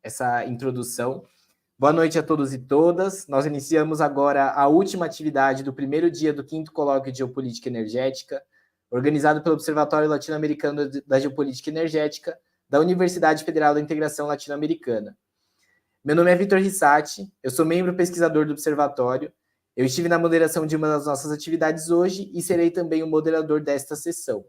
essa introdução. Boa noite a todos e todas. Nós iniciamos agora a última atividade do primeiro dia do 5º Colóquio de Geopolítica Energética, organizado pelo Observatório Latino-Americano da Geopolítica Energética, da Universidade Federal da Integração Latino-Americana. Meu nome é Vitor Rissati, eu sou membro pesquisador do Observatório. Eu estive na moderação de uma das nossas atividades hoje e serei também o moderador desta sessão.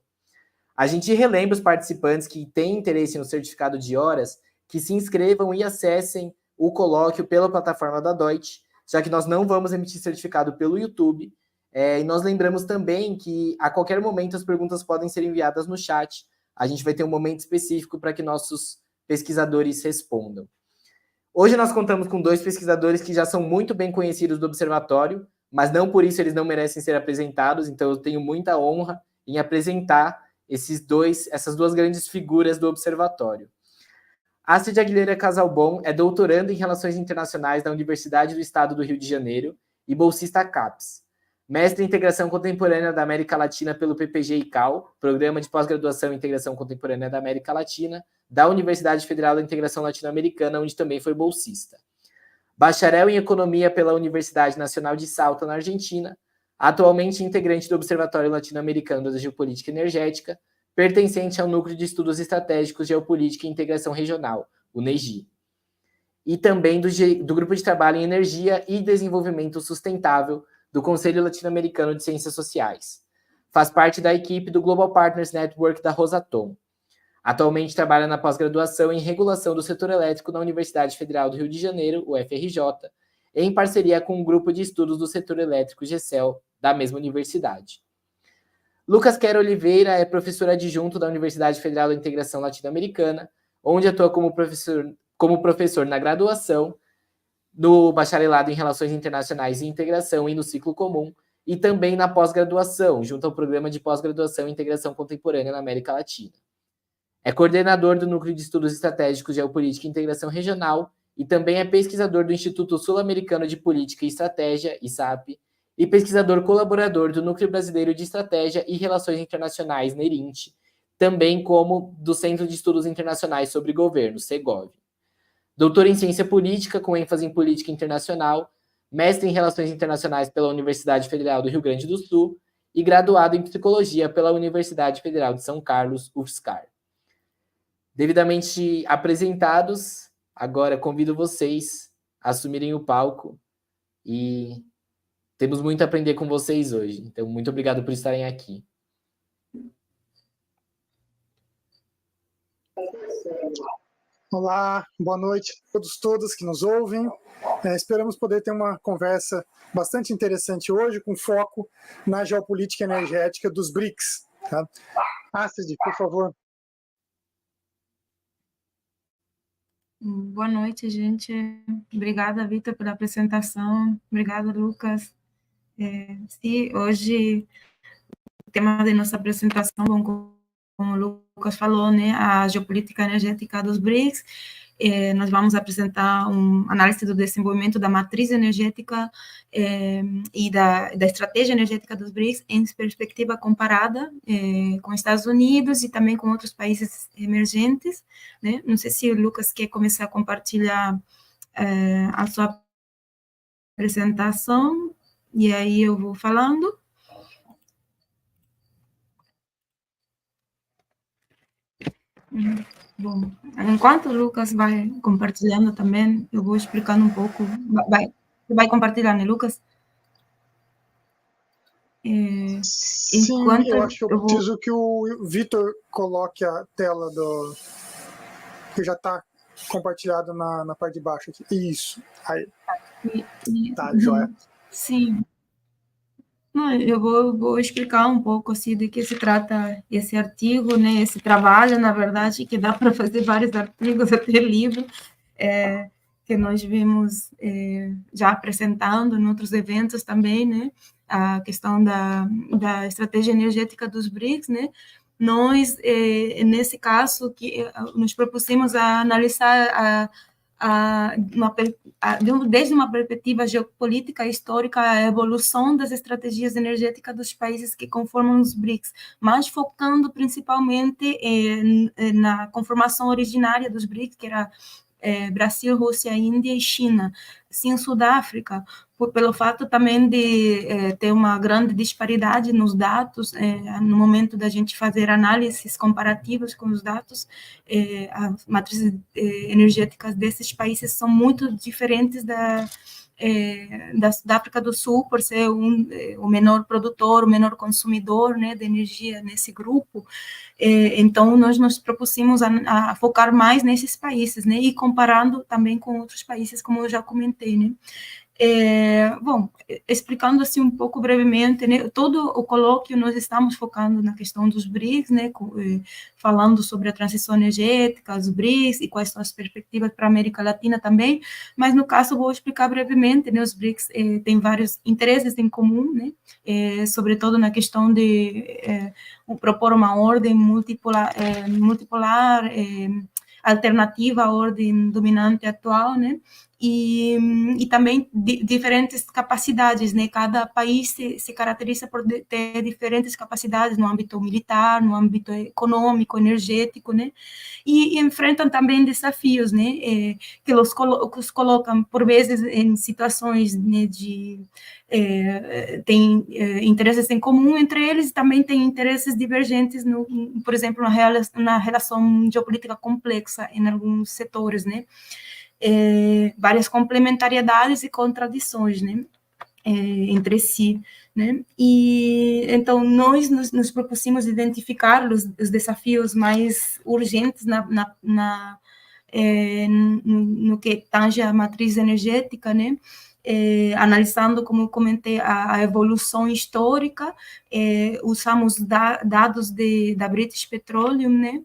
A gente relembra os participantes que têm interesse no certificado de horas que se inscrevam e acessem o colóquio pela plataforma da Deutsche, já que nós não vamos emitir certificado pelo YouTube. E nós lembramos também que a qualquer momento as perguntas podem ser enviadas no chat. A gente vai ter um momento específico para que nossos pesquisadores respondam. Hoje nós contamos com 2 pesquisadores que já são muito bem conhecidos do Observatório, mas não por isso eles não merecem ser apresentados, então eu tenho muita honra em apresentar essas duas grandes figuras do Observatório. Astrid Aguilera Casalbon é doutoranda em Relações Internacionais da Universidade do Estado do Rio de Janeiro e bolsista CAPES. Mestre em Integração Contemporânea da América Latina pelo PPG-ICAL, Programa de Pós-Graduação em Integração Contemporânea da América Latina, da Universidade Federal da Integração Latino-Americana, onde também foi bolsista. Bacharel em Economia pela Universidade Nacional de Salta, na Argentina, atualmente integrante do Observatório Latino-Americano da Geopolítica Energética, pertencente ao Núcleo de Estudos Estratégicos, Geopolítica e Integração Regional, o NEGI, e também do Grupo de Trabalho em Energia e Desenvolvimento Sustentável do Conselho Latino-Americano de Ciências Sociais. Faz parte da equipe do Global Partners Network da Rosatom. Atualmente trabalha na pós-graduação em Regulação do Setor Elétrico na Universidade Federal do Rio de Janeiro, UFRJ, em parceria com o Grupo de Estudos do Setor Elétrico, GECEL, da mesma universidade. Lucas Quero Oliveira é professor adjunto da Universidade Federal da Integração Latino-Americana, onde atua como professor na graduação, no bacharelado em Relações Internacionais e Integração e no ciclo comum, e também na pós-graduação, junto ao Programa de Pós-Graduação em Integração Contemporânea na América Latina. É coordenador do Núcleo de Estudos Estratégicos, Geopolítica e Integração Regional e também é pesquisador do Instituto Sul-Americano de Política e Estratégia, ISAP, e pesquisador colaborador do Núcleo Brasileiro de Estratégia e Relações Internacionais, NERINT, também como do Centro de Estudos Internacionais sobre Governo, CEGOV. Doutor em Ciência Política, com ênfase em Política Internacional, mestre em Relações Internacionais pela Universidade Federal do Rio Grande do Sul e graduado em Psicologia pela Universidade Federal de São Carlos, UFSCar. Devidamente apresentados, agora convido vocês a assumirem o palco e temos muito a aprender com vocês hoje. Então, muito obrigado por estarem aqui. Olá, boa noite a todos que nos ouvem. Esperamos poder ter uma conversa bastante interessante hoje, com foco na geopolítica energética dos BRICS. Tá? Astrid, por favor. Boa noite, gente. Obrigada, Vitor, pela apresentação. Obrigada, Lucas. Sim, hoje o tema da nossa apresentação, como o Lucas falou, né, a geopolítica energética dos BRICS. Nós vamos apresentar uma análise do desenvolvimento da matriz energética e da estratégia energética dos BRICS em perspectiva comparada com Estados Unidos e também com outros países emergentes, né? Não sei se o Lucas quer começar a compartilhar a sua apresentação, e aí eu vou falando. Bom, enquanto o Lucas vai compartilhando também, eu vou explicando um pouco. Você vai compartilhar, né, Lucas? Sim, eu acho que eu preciso que o Vitor coloque a tela que já está compartilhado na parte de baixo aqui. Isso, aí. Tá, joia. Sim. Não, eu vou explicar um pouco assim de que se trata esse artigo, né? Esse trabalho, na verdade, que dá para fazer vários artigos, até livro, que nós vimos já apresentando em outros eventos também, né? A questão da estratégia energética dos BRICS, né? Nós, nesse caso, que nos propusemos a analisar desde uma perspectiva geopolítica histórica, a evolução das estratégias energéticas dos países que conformam os BRICS, mas focando principalmente na conformação originária dos BRICS, que era Brasil, Rússia, Índia e China. Sim, Sudáfrica, pelo fato também de ter uma grande disparidade nos dados, no momento da gente fazer análises comparativas com os dados, as matrizes energéticas desses países são muito diferentes da África do Sul, por ser o menor produtor, o menor consumidor, né, de energia nesse grupo. Então, nós nos propusemos a focar mais nesses países, né, e comparando também com outros países, como eu já comentei, né. Bom, explicando assim um pouco brevemente, né, todo o colóquio nós estamos focando na questão dos BRICS, né, falando sobre a transição energética, os BRICS e quais são as perspectivas para a América Latina também, mas no caso vou explicar brevemente, né, os BRICS têm vários interesses em comum, né, sobretudo na questão de propor uma ordem multipolar alternativa à ordem dominante atual, né, e também diferentes capacidades, né? Cada país se caracteriza por ter diferentes capacidades no âmbito militar, no âmbito econômico, energético, né? E enfrentam também desafios, né? Que os colocam, por vezes, em situações, né, tem interesses em comum entre eles e também tem interesses divergentes, por exemplo, na relação geopolítica complexa em alguns setores, né? Várias complementariedades e contradições, né, entre si, né, e então nós nos propusemos identificar os desafios mais urgentes no que tange a matriz energética, né, analisando, como comentei, a evolução histórica, usamos dados da British Petroleum, né,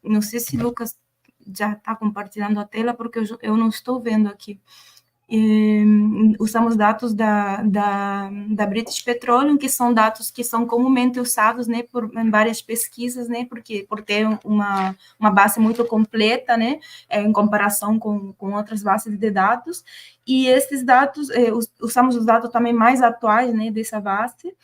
não sei se Lucas já está compartilhando a tela, porque eu não estou vendo aqui. Usamos dados da British Petroleum, que são dados que são comumente usados, né, em várias pesquisas, né, porque por ter uma base muito completa, né, em comparação com outras bases de dados, e esses dados, usamos os dados também mais atuais, né, dessa base,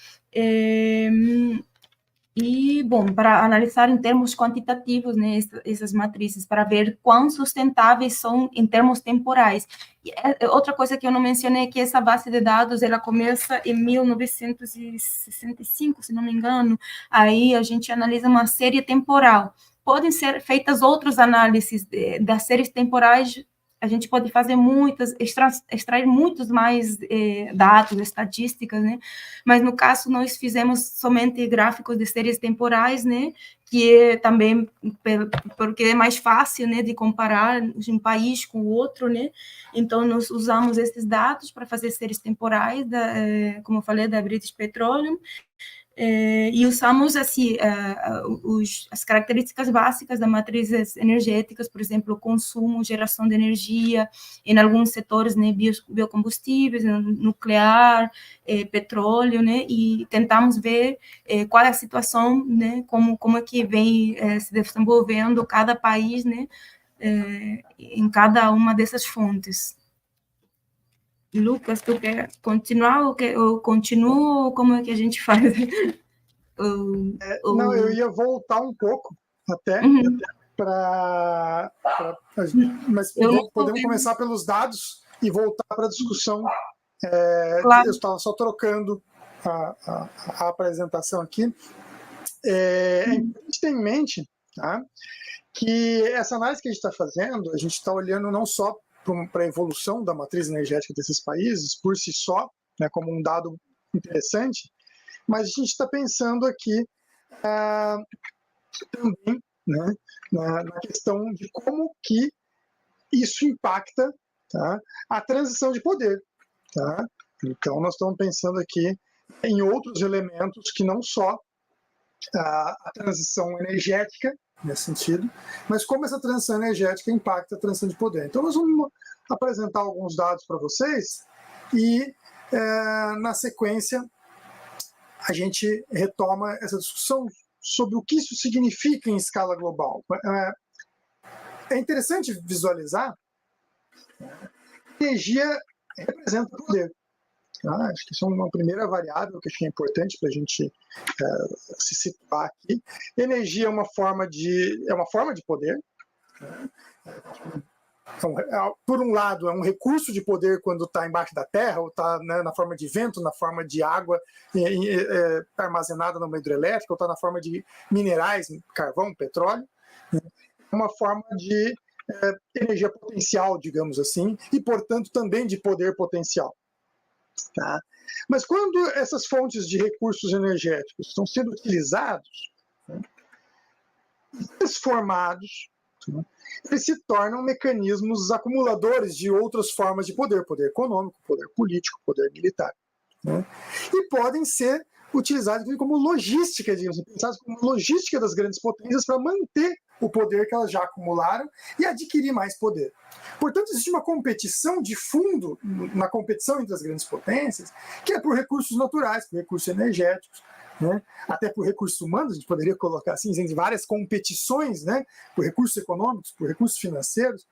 e, bom, para analisar em termos quantitativos, né, essas matrizes, para ver quão sustentáveis são em termos temporais. E outra coisa que eu não mencionei é que essa base de dados, ela começa em 1965, se não me engano, aí a gente analisa uma série temporal. Podem ser feitas outras análises das séries temporais, a gente pode fazer extrair muitos mais dados, estatísticas, né? Mas no caso nós fizemos somente gráficos de séries temporais, né? Que é também porque é mais fácil, né, de comparar um país com o outro, né? Então nós usamos esses dados para fazer séries temporais, como eu falei, da British Petroleum. E usamos assim, as características básicas das matrizes energéticas, por exemplo, consumo, geração de energia, em alguns setores, né, biocombustíveis, nuclear, petróleo, né, e tentamos ver qual é a situação, né, como é que vem se desenvolvendo cada país, né, em cada uma dessas fontes. Lucas, tu quer continuar ou eu continuo, ou como é que a gente faz? Não, eu ia voltar um pouco até para... Mas podemos começar pelos dados e voltar para a discussão. Claro. Eu estava só trocando a apresentação aqui. É importante ter em mente, tá, que essa análise que a gente está fazendo, a gente está olhando não só para a evolução da matriz energética desses países, por si só, né, como um dado interessante, mas a gente está pensando aqui também, né, na questão de como que isso impacta, tá, a transição de poder. Tá? Então, nós estamos pensando aqui em outros elementos que não só a transição energética, nesse sentido, mas como essa transição energética impacta a transição de poder. Então, nós vamos apresentar alguns dados para vocês e, na sequência, a gente retoma essa discussão sobre o que isso significa em escala global. É interessante visualizar que a energia representa poder. Acho que isso é uma primeira variável que acho que é importante para a gente se situar aqui. Energia é uma forma de poder, Então, por um lado, é um recurso de poder quando está embaixo da terra, ou está, né, na forma de vento, na forma de água armazenada numa hidrelétrica, ou está na forma de minerais, carvão, petróleo. É uma forma de energia potencial, digamos assim, e, portanto, também de poder potencial. Tá? Mas quando essas fontes de recursos energéticos estão sendo utilizados, né, transformados, né, eles se tornam mecanismos acumuladores de outras formas de poder, poder econômico, poder político, poder militar. Né, e podem ser utilizados como logística, digamos, pensados como logística das grandes potências para manter o poder que elas já acumularam e adquirir mais poder. Portanto, existe uma competição de fundo na competição entre as grandes potências, que é por recursos naturais, por recursos energéticos, né? Até por recursos humanos, a gente poderia colocar assim, em várias competições, né? Por recursos econômicos, por recursos financeiros,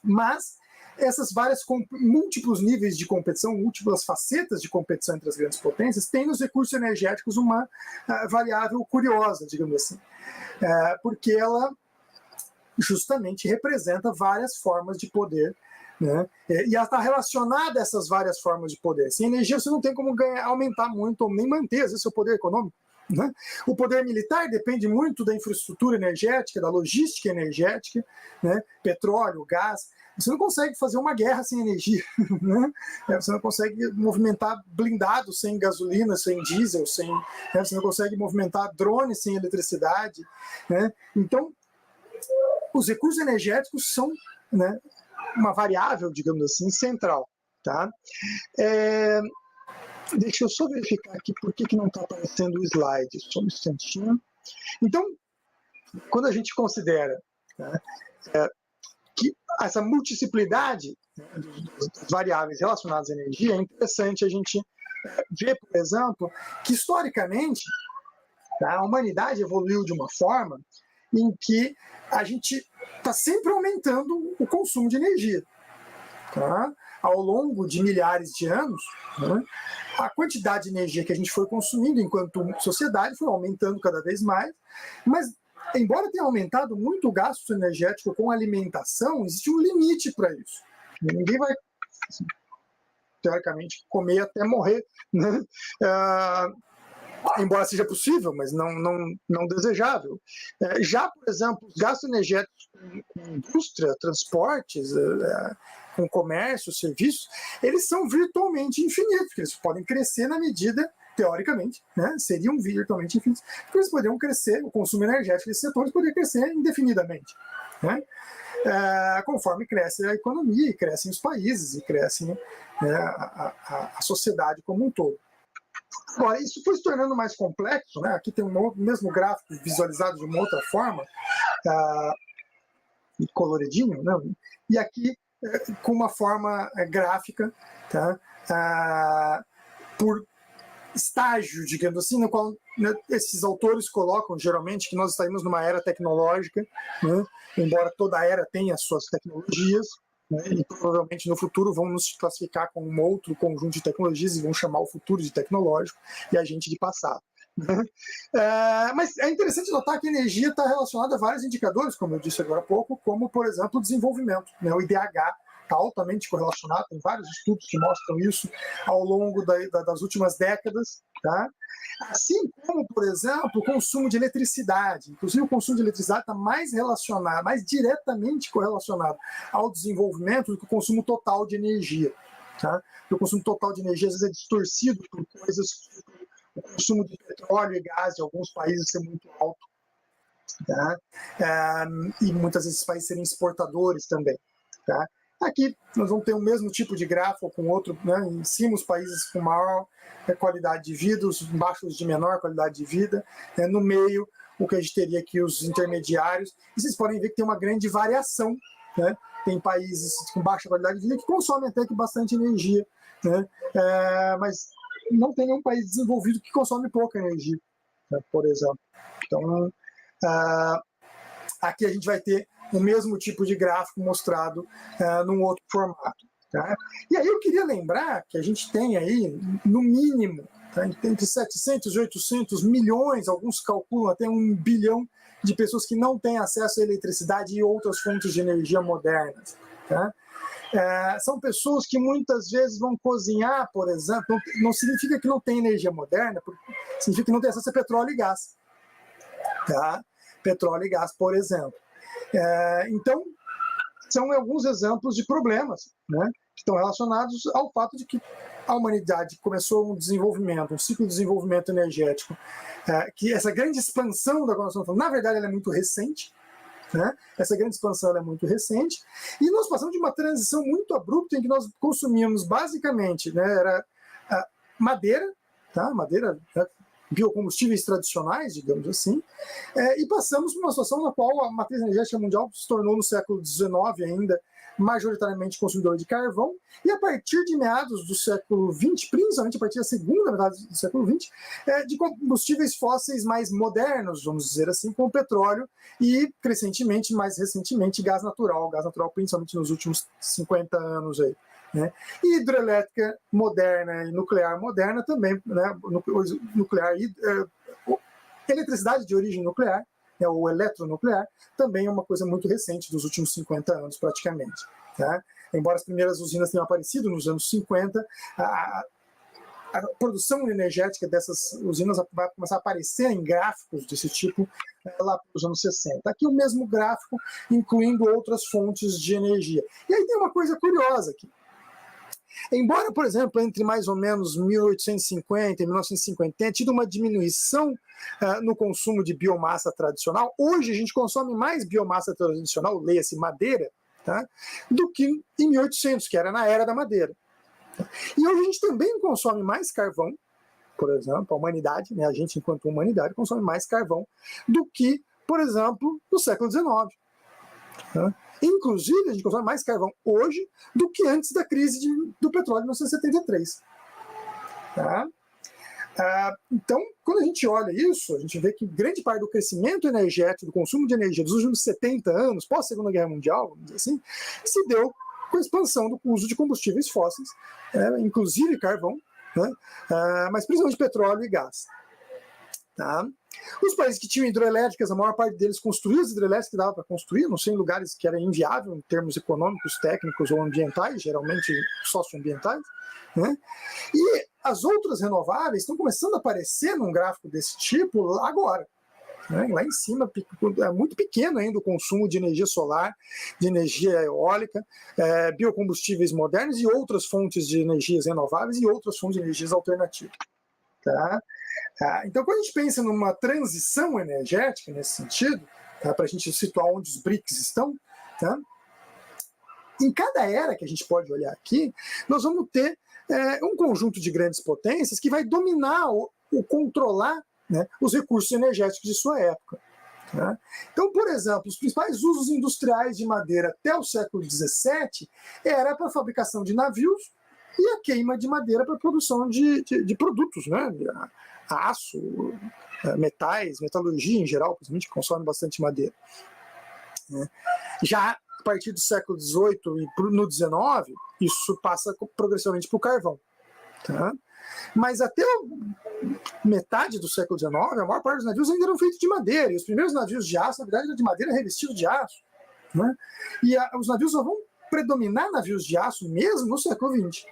mas essas várias múltiplos níveis de competição, múltiplas facetas de competição entre as grandes potências, têm nos recursos energéticos uma variável curiosa, digamos assim, porque ela justamente representa várias formas de poder, né? E ela está relacionada a essas várias formas de poder. Sem energia você não tem como aumentar muito ou nem manter, às vezes, seu poder econômico. Né? O poder militar depende muito da infraestrutura energética, da logística energética, né? Petróleo, gás. Você não consegue fazer uma guerra sem energia. Né? Você não consegue movimentar blindados sem gasolina, sem diesel, você não consegue movimentar drones sem eletricidade. Né? Então, os recursos energéticos são, né, uma variável, digamos assim, central. Tá? Deixa eu só verificar aqui por que não está aparecendo o slide. Só um instantinho. Então, quando a gente considera, né, que essa multiplicidade, né, das variáveis relacionadas à energia, é interessante a gente ver, por exemplo, que historicamente, tá, a humanidade evoluiu de uma forma em que a gente está sempre aumentando o consumo de energia. Tá? Ao longo de milhares de anos, né, a quantidade de energia que a gente foi consumindo enquanto sociedade foi aumentando cada vez mais, mas embora tenha aumentado muito o gasto energético com alimentação, existe um limite para isso. Ninguém vai, assim, teoricamente, comer até morrer, né? Embora seja possível, mas não desejável. Já, por exemplo, os gastos energéticos com indústria, transportes, com comércio, serviços, eles são virtualmente infinitos, porque eles podem crescer na medida, teoricamente, né, seriam virtualmente infinitos, porque eles poderiam crescer, o consumo energético desses setores poderia crescer indefinidamente. Né? Conforme cresce a economia, e crescem os países, e cresce, né, a sociedade como um todo. Agora, isso foi se tornando mais complexo, né? Aqui tem um mesmo gráfico visualizado de uma outra forma, coloridinho, né? E aqui com uma forma gráfica, tá? Por estágio, digamos assim, no qual, né, esses autores colocam geralmente que nós estaremos numa era tecnológica, né? Embora toda era tenha suas tecnologias, né, e provavelmente no futuro vão nos classificar com um outro conjunto de tecnologias e vão chamar o futuro de tecnológico e a gente de passado. Mas é interessante notar que a energia está relacionada a vários indicadores, como eu disse agora há pouco, como, por exemplo, o desenvolvimento, né, o IDH está altamente correlacionado, tem vários estudos que mostram isso ao longo das últimas décadas, tá? Assim como, por exemplo, o consumo de eletricidade. Inclusive, o consumo de eletricidade está mais relacionado, mais diretamente correlacionado ao desenvolvimento do que o consumo total de energia. Tá? O consumo total de energia, às vezes, é distorcido por coisas, o consumo de petróleo e gás de alguns países ser muito alto. Tá? E muitas vezes esses países serem exportadores também. Tá? Aqui nós vamos ter o mesmo tipo de gráfico com outro, né, em cima os países com maior qualidade de vida, os embaixo os de menor qualidade de vida, no meio o que a gente teria aqui os intermediários, e vocês podem ver que tem uma grande variação, né? Tem países com baixa qualidade de vida que consomem até que bastante energia, né? Mas não tem nenhum país desenvolvido que consome pouca energia, né, por exemplo. Então, aqui a gente vai ter o mesmo tipo de gráfico mostrado num outro formato. Tá? E aí eu queria lembrar que a gente tem aí, no mínimo, Tá? Entre 700 e 800 milhões, alguns calculam até 1 bilhão de pessoas que não têm acesso à eletricidade e outras fontes de energia modernas. Tá? São pessoas que muitas vezes vão cozinhar, por exemplo, não significa que não tem energia moderna, significa que não tem acesso a petróleo e gás. Tá? Petróleo e gás, por exemplo. Então, são alguns exemplos de problemas, né, que estão relacionados ao fato de que a humanidade começou um ciclo de desenvolvimento energético, que essa grande expansão da qual nós estamos falando, na verdade, ela é muito recente. Né? Essa grande expansão é muito recente, e nós passamos de uma transição muito abrupta em que nós consumíamos basicamente, né, era madeira, tá? Madeira, né, biocombustíveis tradicionais, digamos assim, e passamos por uma situação na qual a matriz energética mundial se tornou no século XIX ainda majoritariamente consumidora de carvão, e a partir de meados do século XX, principalmente a partir da segunda metade do século XX, de combustíveis fósseis mais modernos, vamos dizer assim, como petróleo e, crescentemente, mais recentemente, gás natural principalmente nos últimos 50 anos aí. Né? E hidrelétrica moderna e nuclear moderna também, né? Nuclear e eletricidade de origem nuclear, o eletronuclear, também é uma coisa muito recente, dos últimos 50 anos praticamente. Tá? Embora as primeiras usinas tenham aparecido nos anos 50, a produção energética dessas usinas vai começar a aparecer em gráficos desse tipo lá nos anos 60. Aqui o mesmo gráfico, incluindo outras fontes de energia. E aí tem uma coisa curiosa aqui. Embora, por exemplo, entre mais ou menos 1850 e 1950 tenha tido uma diminuição no consumo de biomassa tradicional, hoje a gente consome mais biomassa tradicional, leia-se madeira, tá, do que em 1800, que era na era da madeira. E hoje a gente também consome mais carvão, por exemplo, a humanidade, né, a gente enquanto humanidade consome mais carvão do que, por exemplo, no século XIX. Tá? Inclusive, a gente consome mais carvão hoje do que antes da crise do petróleo de 1973. Tá? Então, quando a gente olha isso, a gente vê que grande parte do crescimento energético, do consumo de energia dos últimos 70 anos, pós-Segunda Guerra Mundial, vamos dizer assim, se deu com a expansão do uso de combustíveis fósseis, inclusive carvão, né? Mas principalmente petróleo e gás. Tá? Os países que tinham hidrelétricas, a maior parte deles construiu as hidrelétricas que dava para construir, não sei, em lugares que era inviável em termos econômicos, técnicos ou ambientais, geralmente socioambientais, né? E as outras renováveis estão começando a aparecer num gráfico desse tipo agora. Né? Lá em cima é muito pequeno ainda o consumo de energia solar, de energia eólica, biocombustíveis modernos e outras fontes de energias renováveis e outras fontes de energias alternativas. Tá? Então, quando a gente pensa numa transição energética nesse sentido, para a gente situar onde os BRICS estão, tá? Em cada era que a gente pode olhar aqui, nós vamos ter um conjunto de grandes potências que vai dominar ou controlar, né, os recursos energéticos de sua época. Tá? Então, por exemplo, os principais usos industriais de madeira até o século XVII era para a fabricação de navios e a queima de madeira para a produção de produtos, né? Aço, metais, metalurgia em geral, a gente consome bastante madeira. Já a partir do século XVIII e no XIX, isso passa progressivamente para o carvão. Tá? Mas até metade do século XIX, a maior parte dos navios ainda eram feitos de madeira, e os primeiros navios de aço, na verdade, eram de madeira revestido de aço. Né? E os navios só vão predominar navios de aço mesmo no século XX.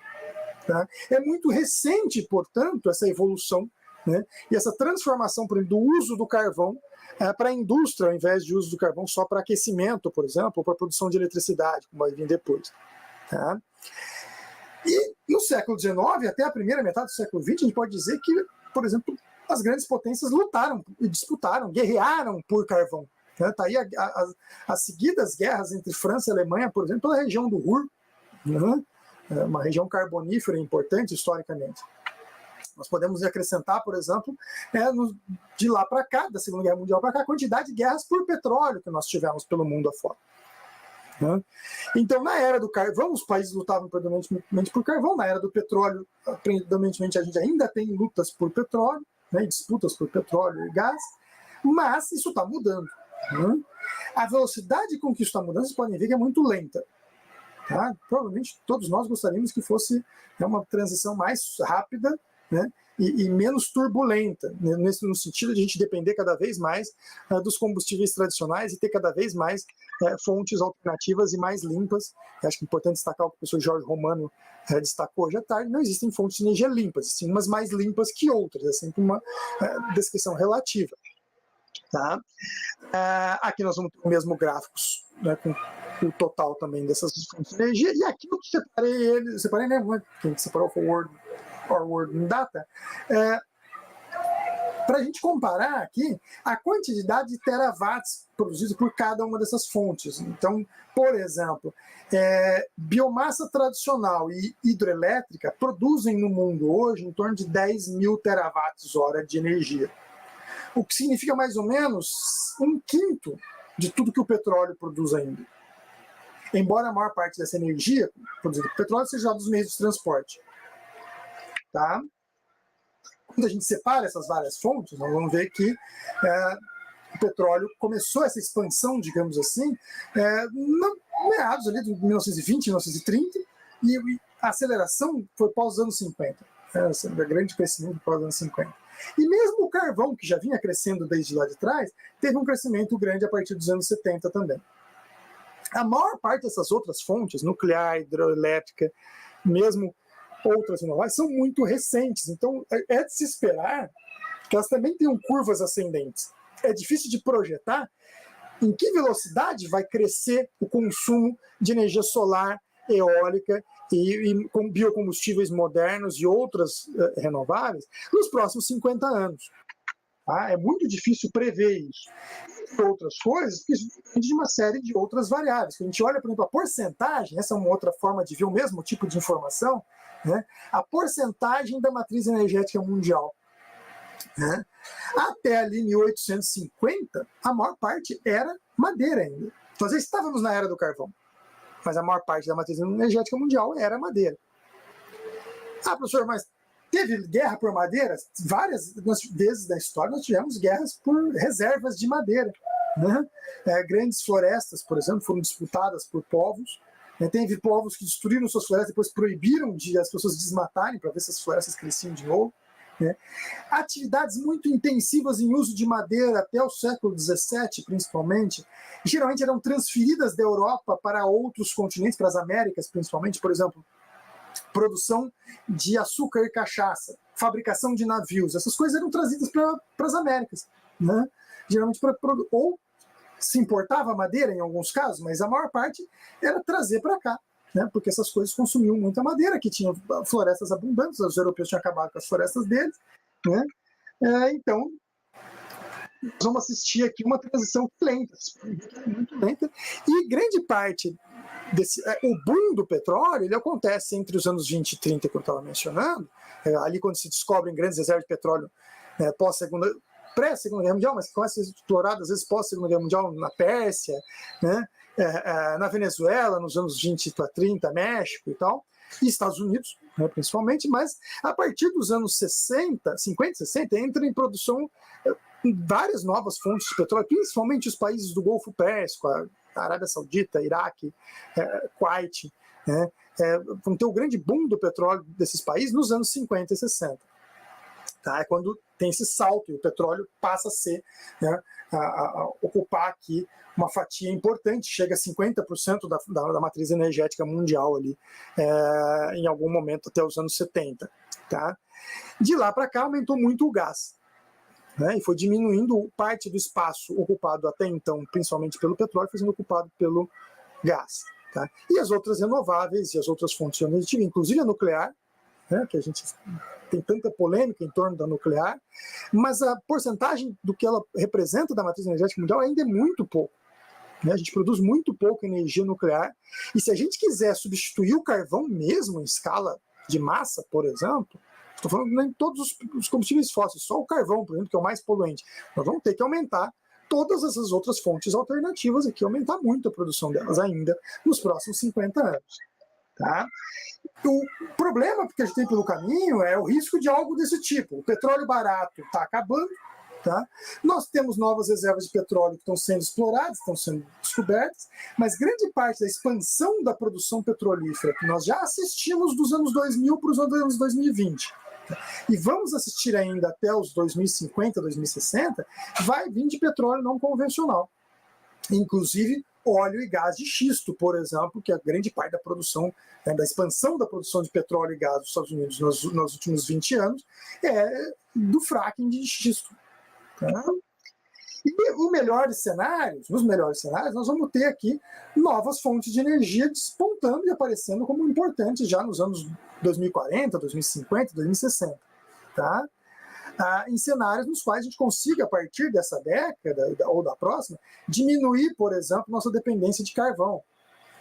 Tá? É muito recente, portanto, essa evolução, né? E essa transformação, por exemplo, do uso do carvão para a indústria, ao invés de uso do carvão só para aquecimento, por exemplo, ou para produção de eletricidade, como vai vir depois. Tá? E no século XIX, até a primeira metade do século XX, a gente pode dizer que, por exemplo, as grandes potências lutaram, disputaram, guerrearam por carvão. Tá aí as seguidas guerras entre França e Alemanha, por exemplo, pela região do Ruhr, né? Uma região carbonífera importante historicamente. Nós podemos acrescentar, por exemplo, de lá para cá, da Segunda Guerra Mundial para cá, a quantidade de guerras por petróleo que nós tivemos pelo mundo afora. Né? Então, na era do carvão, os países lutavam predominantemente por carvão. Na era do petróleo, predominantemente a gente ainda tem lutas por petróleo, né, disputas por petróleo e gás, mas isso está mudando. Né? A velocidade com que isso está mudando, vocês podem ver que é muito lenta. Tá? Provavelmente todos nós gostaríamos que fosse uma transição mais rápida, né, e menos turbulenta, né, no sentido de a gente depender cada vez mais dos combustíveis tradicionais e ter cada vez mais fontes alternativas e mais limpas. Eu acho que é importante destacar o que o professor Jorge Romano destacou hoje à tarde: não existem fontes de energia limpas, existem umas mais limpas que outras, é sempre uma descrição relativa. Tá? Aqui nós vamos ter o mesmo gráficos, né, com o total também dessas fontes de energia, e aqui eu separei, né, quem separou foi o Word in Data, para a gente comparar aqui a quantidade de terawatts produzidos por cada uma dessas fontes. Então, por exemplo, biomassa tradicional e hidrelétrica produzem no mundo hoje em torno de 10 mil terawatts-hora de energia, o que significa mais ou menos 1/5 de tudo que o petróleo produz ainda. Embora a maior parte dessa energia produzida por petróleo seja dos meios de transporte. Tá? Quando a gente separa essas várias fontes, nós vamos ver que o petróleo começou essa expansão, digamos assim, meados ali de 1920, 1930, e a aceleração foi pós os anos 50. O grande crescimento pós os anos 50. E mesmo o carvão, que já vinha crescendo desde lá de trás, teve um crescimento grande a partir dos anos 70 também. A maior parte dessas outras fontes, nuclear, hidroelétrica, mesmo outras renováveis, são muito recentes. Então, é de se esperar que elas também tenham curvas ascendentes. É difícil de projetar em que velocidade vai crescer o consumo de energia solar, eólica e com biocombustíveis modernos e outras renováveis nos próximos 50 anos. Tá? É muito difícil prever isso. Entre outras coisas, porque isso depende de uma série de outras variáveis. Quando a gente olha, por exemplo, a porcentagem, essa é uma outra forma de ver o mesmo tipo de informação, né? A porcentagem da matriz energética mundial. Né? Até ali 1850, a maior parte era madeira ainda. Então, às vezes estávamos na era do carvão, mas a maior parte da matriz energética mundial era madeira. Professor, mas teve guerra por madeira? Várias vezes da história nós tivemos guerras por reservas de madeira. Né? Grandes florestas, por exemplo, foram disputadas por povos. Teve povos que destruíram suas florestas, depois proibiram as pessoas desmatarem para ver se as florestas cresciam de novo. Né? Atividades muito intensivas em uso de madeira até o século XVII, principalmente, geralmente eram transferidas da Europa para outros continentes, para as Américas, principalmente. Por exemplo, produção de açúcar e cachaça, fabricação de navios, essas coisas eram trazidas para as Américas. Né? Geralmente ou se importava madeira em alguns casos, mas a maior parte era trazer para cá. Né, porque essas coisas consumiam muita madeira, que tinham florestas abundantes, os europeus tinham acabado com as florestas deles. Né? Então, nós vamos assistir aqui uma transição lenta, muito lenta, e grande parte o boom do petróleo, ele acontece entre os anos 20 e 30, que eu estava mencionando, ali quando se descobrem grandes reservas de petróleo pré-Segunda Guerra Mundial, mas que começam a ser exploradas, às vezes, pós-Segunda Guerra Mundial, na Pérsia, né? Na Venezuela, nos anos 20 a 30, México e tal, e Estados Unidos, né, principalmente, mas a partir dos anos 50, 60, entra em produção várias novas fontes de petróleo, principalmente os países do Golfo Pérsico, a Arábia Saudita, Iraque, Kuwait, né, vão ter o grande boom do petróleo desses países nos anos 50 e 60. Tá? É quando tem esse salto e o petróleo passa a ser, né, a ocupar aqui uma fatia importante, chega a 50% da matriz energética mundial ali, em algum momento até os anos 70. Tá? De lá para cá aumentou muito o gás, né, e foi diminuindo parte do espaço ocupado até então, principalmente pelo petróleo, foi sendo ocupado pelo gás. Tá? E as outras renováveis e as outras fontes de energia, inclusive a nuclear, né, que a gente tem tanta polêmica em torno da nuclear, mas a porcentagem do que ela representa da matriz energética mundial ainda é muito pouco. Né? A gente produz muito pouca energia nuclear, e se a gente quiser substituir o carvão mesmo em escala de massa, por exemplo, estou falando nem todos os combustíveis fósseis, só o carvão, por exemplo, que é o mais poluente, nós vamos ter que aumentar todas essas outras fontes alternativas aqui, aumentar muito a produção delas ainda nos próximos 50 anos. Tá? O problema que a gente tem pelo caminho é o risco de algo desse tipo. O petróleo barato está acabando. Tá? Nós temos novas reservas de petróleo que estão sendo exploradas, estão sendo descobertas, mas grande parte da expansão da produção petrolífera que nós já assistimos dos anos 2000 para os anos 2020, e vamos assistir ainda até os 2050, 2060, vai vir de petróleo não convencional. Inclusive óleo e gás de xisto, por exemplo, que é a grande parte da produção, né, da expansão da produção de petróleo e gás dos Estados Unidos nos últimos 20 anos, é do fracking de xisto. Tá? E nos melhores cenários, nós vamos ter aqui novas fontes de energia despontando e aparecendo como importantes já nos anos 2040, 2050, 2060. Tá? Em cenários nos quais a gente consiga, a partir dessa década ou da próxima, diminuir, por exemplo, nossa dependência de carvão,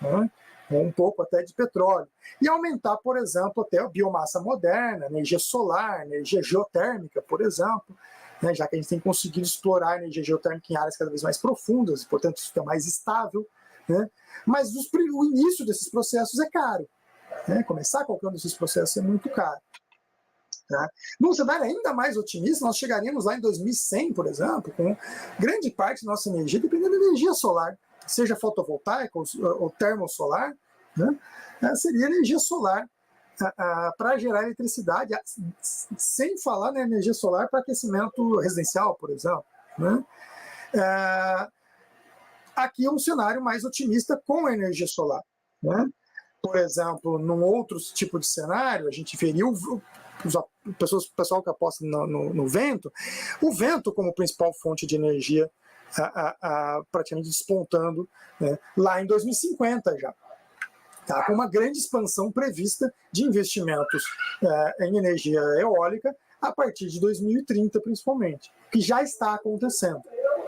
né? Um pouco até de petróleo, e aumentar, por exemplo, até a biomassa moderna, energia solar, energia geotérmica, por exemplo, né? Já que a gente tem conseguido explorar a energia geotérmica em áreas cada vez mais profundas, portanto fica mais estável, né? Mas o início desses processos é caro, né? Começar qualquer um desses processos é muito caro. Tá? Num cenário ainda mais otimista, nós chegaríamos lá em 2100, por exemplo, com grande parte da nossa energia dependendo da energia solar, seja fotovoltaica ou termosolar, né? Seria energia solar para gerar eletricidade, sem falar na energia solar para aquecimento residencial, por exemplo. Né? Aqui é um cenário mais otimista com a energia solar. Né? Por exemplo, num outro tipo de cenário, a gente veria o pessoal que aposta no vento, o vento como principal fonte de energia praticamente despontando, né, lá em 2050 já. Tá, com uma grande expansão prevista de investimentos em energia eólica a partir de 2030, principalmente, que já está acontecendo.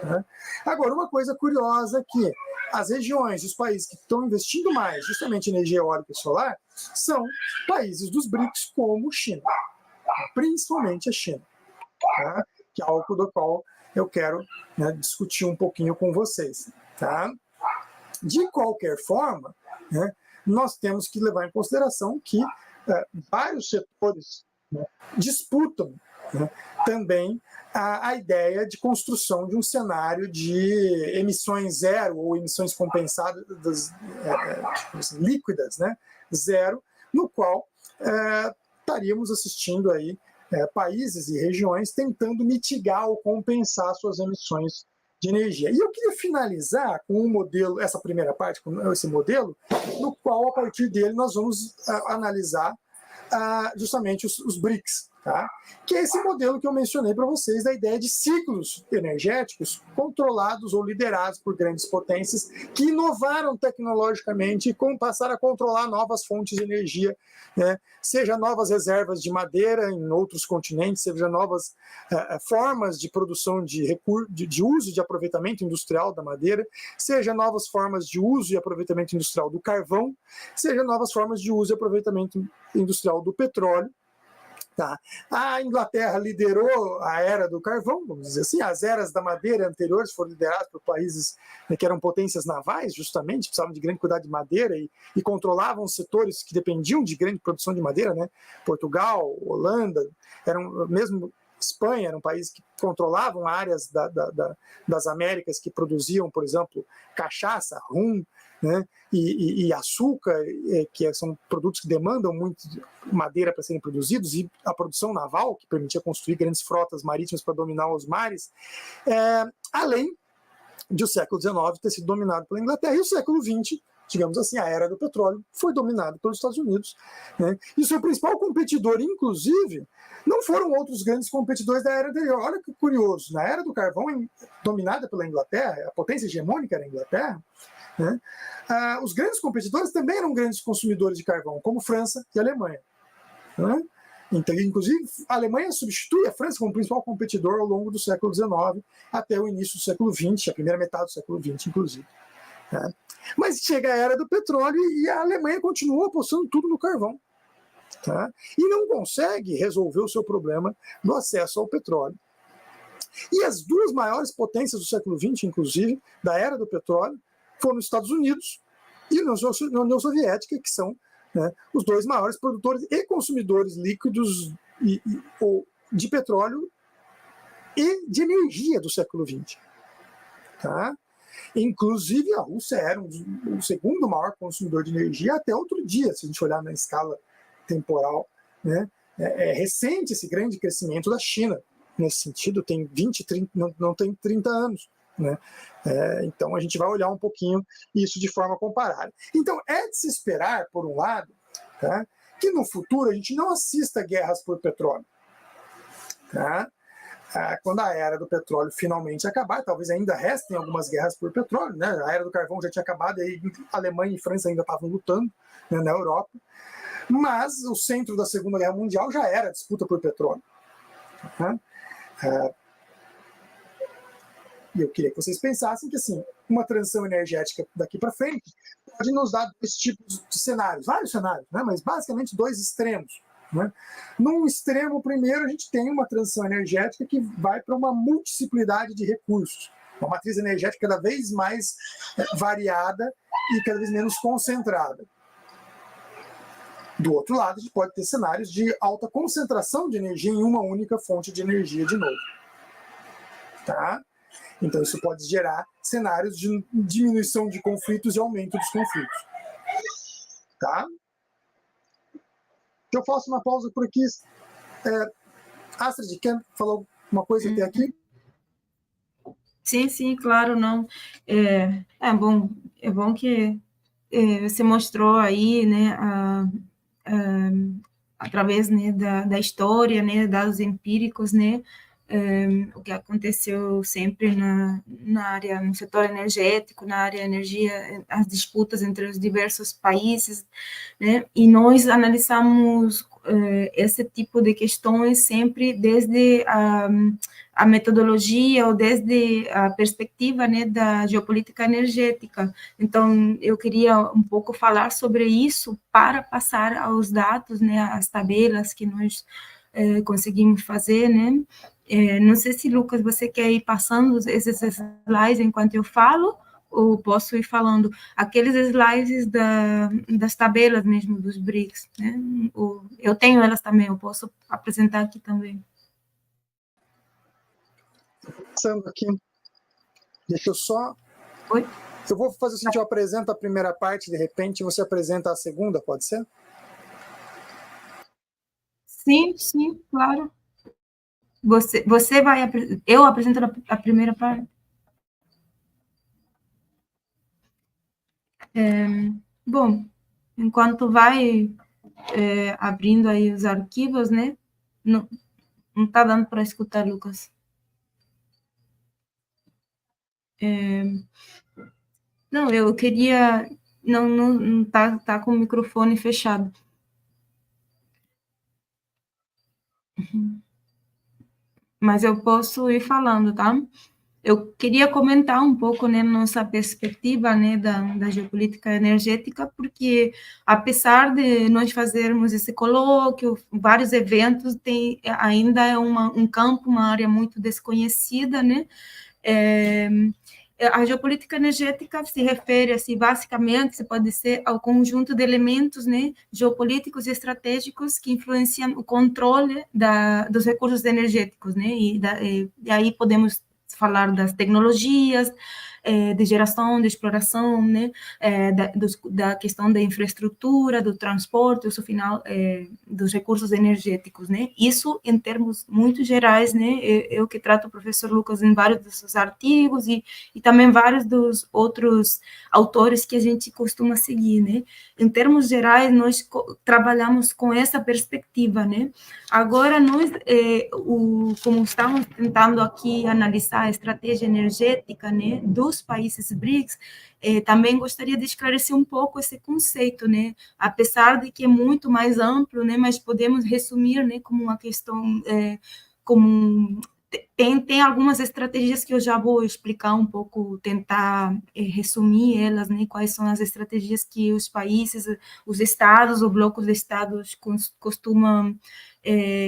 Né? Agora, uma coisa curiosa é que as regiões, os países que estão investindo mais justamente em energia eólica e solar são países dos BRICS como China, principalmente a China, tá? Que é algo do qual eu quero, né, discutir um pouquinho com vocês. Tá? De qualquer forma, né, nós temos que levar em consideração que vários setores, né, disputam, né, também a ideia de construção de um cenário de emissões zero ou emissões compensadas líquidas, né, zero, no qual estaríamos assistindo aí países e regiões tentando mitigar ou compensar suas emissões de energia. E eu queria finalizar com um modelo, essa primeira parte, com esse modelo, no qual, a partir dele, nós vamos analisar justamente os BRICS, tá? Que é esse modelo que eu mencionei para vocês, da ideia de ciclos energéticos controlados ou liderados por grandes potências que inovaram tecnologicamente e passaram a controlar novas fontes de energia, né? Seja novas reservas de madeira em outros continentes, seja novas formas de produção de uso e de aproveitamento industrial da madeira, seja novas formas de uso e aproveitamento industrial do carvão, seja novas formas de uso e aproveitamento industrial do petróleo. Tá. A Inglaterra liderou a era do carvão, vamos dizer assim, as eras da madeira anteriores foram lideradas por países, né, que eram potências navais, justamente, precisavam de grande quantidade de madeira e controlavam setores que dependiam de grande produção de madeira, né? Portugal, Holanda, mesmo Espanha, era um país que controlavam áreas das Américas que produziam, por exemplo, cachaça, rum, né, e açúcar, que são produtos que demandam muito madeira para serem produzidos, e a produção naval, que permitia construir grandes frotas marítimas para dominar os mares, além de o século XIX ter sido dominado pela Inglaterra, e o século XX, digamos assim, a era do petróleo, foi dominado pelos Estados Unidos. Né? E seu principal competidor, inclusive, não foram outros grandes competidores da era anterior. Olha que curioso, na era do carvão, dominada pela Inglaterra, a potência hegemônica era a Inglaterra, né? Os grandes competidores também eram grandes consumidores de carvão, como França e Alemanha. Né? Então, inclusive, a Alemanha substitui a França como principal competidor ao longo do século XIX até o início do século XX, a primeira metade do século XX, inclusive. Né? Mas chega a era do petróleo e a Alemanha continua apostando tudo no carvão. Tá? E não consegue resolver o seu problema do acesso ao petróleo. E as duas maiores potências do século XX, inclusive, da era do petróleo, foram os Estados Unidos e a União Soviética, que são, né, os dois maiores produtores e consumidores líquidos de petróleo e de energia do século XX. Tá? Inclusive, a Rússia era o segundo maior consumidor de energia até outro dia, se a gente olhar na escala temporal, né, É recente esse grande crescimento da China, nesse sentido, tem 20, 30, não tem 30 anos. Né? Então, a gente vai olhar um pouquinho isso de forma comparada. Então, é de se esperar, por um lado, tá, que no futuro a gente não assista guerras por petróleo. Tá? Quando a era do petróleo finalmente acabar, talvez ainda restem algumas guerras por petróleo, né? A era do carvão já tinha acabado, e a Alemanha e a França ainda estavam lutando, né, na Europa, mas o centro da Segunda Guerra Mundial já era a disputa por petróleo. Tá? E eu queria que vocês pensassem que, assim, uma transição energética daqui para frente pode nos dar dois tipos de cenários, vários cenários, né? Mas basicamente dois extremos. Né? Num extremo, primeiro, a gente tem uma transição energética que vai para uma multiplicidade de recursos, uma matriz energética cada vez mais variada e cada vez menos concentrada. Do outro lado, a gente pode ter cenários de alta concentração de energia em uma única fonte de energia de novo. Tá? Então, isso pode gerar cenários de diminuição de conflitos e aumento dos conflitos. Tá? Eu faço uma pausa por aqui. Astrid, quer falar uma coisa até aqui? Sim, claro, não. É bom que você mostrou aí, né, através, né, da história, né, dados empíricos, né, o que aconteceu sempre na área, no setor energético, na área energia, as disputas entre os diversos países, né, e nós analisamos esse tipo de questões sempre desde a metodologia ou desde a perspectiva, né, da geopolítica energética. Então, eu queria um pouco falar sobre isso para passar aos dados, né, as tabelas que nós conseguimos fazer, né. Não sei se, Lucas, você quer ir passando esses slides enquanto eu falo, ou posso ir falando aqueles slides das tabelas mesmo dos BRICS, né? Eu tenho elas também, eu posso apresentar aqui também. Pensando aqui, deixa eu só... Oi? Eu vou fazer o seguinte, eu apresento a primeira parte, de repente você apresenta a segunda, pode ser? Sim, claro. Você vai... Eu apresento a primeira parte? Bom, enquanto vai abrindo aí os arquivos, né? Não está dando para escutar, Lucas. Não, eu queria... Não tá com o microfone fechado. Mas eu posso ir falando, tá? Eu queria comentar um pouco, né, nossa perspectiva, né, da geopolítica energética, porque apesar de nós fazermos esse colóquio, vários eventos, ainda é um campo, uma área muito desconhecida, né? A geopolítica energética se refere, assim, basicamente, se pode ser ao conjunto de elementos, né, geopolíticos e estratégicos que influenciam o controle dos recursos energéticos, né, e aí podemos falar das tecnologias, de geração, de exploração, né, da questão da infraestrutura, do transporte, uso final dos recursos energéticos, né, isso em termos muito gerais, né, eu que trato o professor Lucas em vários dos seus artigos e também vários dos outros autores que a gente costuma seguir, né, em termos gerais, nós trabalhamos com essa perspectiva, né, agora nós, como estamos tentando aqui analisar a estratégia energética, né, dos países BRICS, também gostaria de esclarecer um pouco esse conceito, né, apesar de que é muito mais amplo, né, mas podemos resumir, né, como uma questão, como tem algumas estratégias que eu já vou explicar um pouco, tentar resumir elas, né, quais são as estratégias que os países, os estados, ou blocos de estados costumam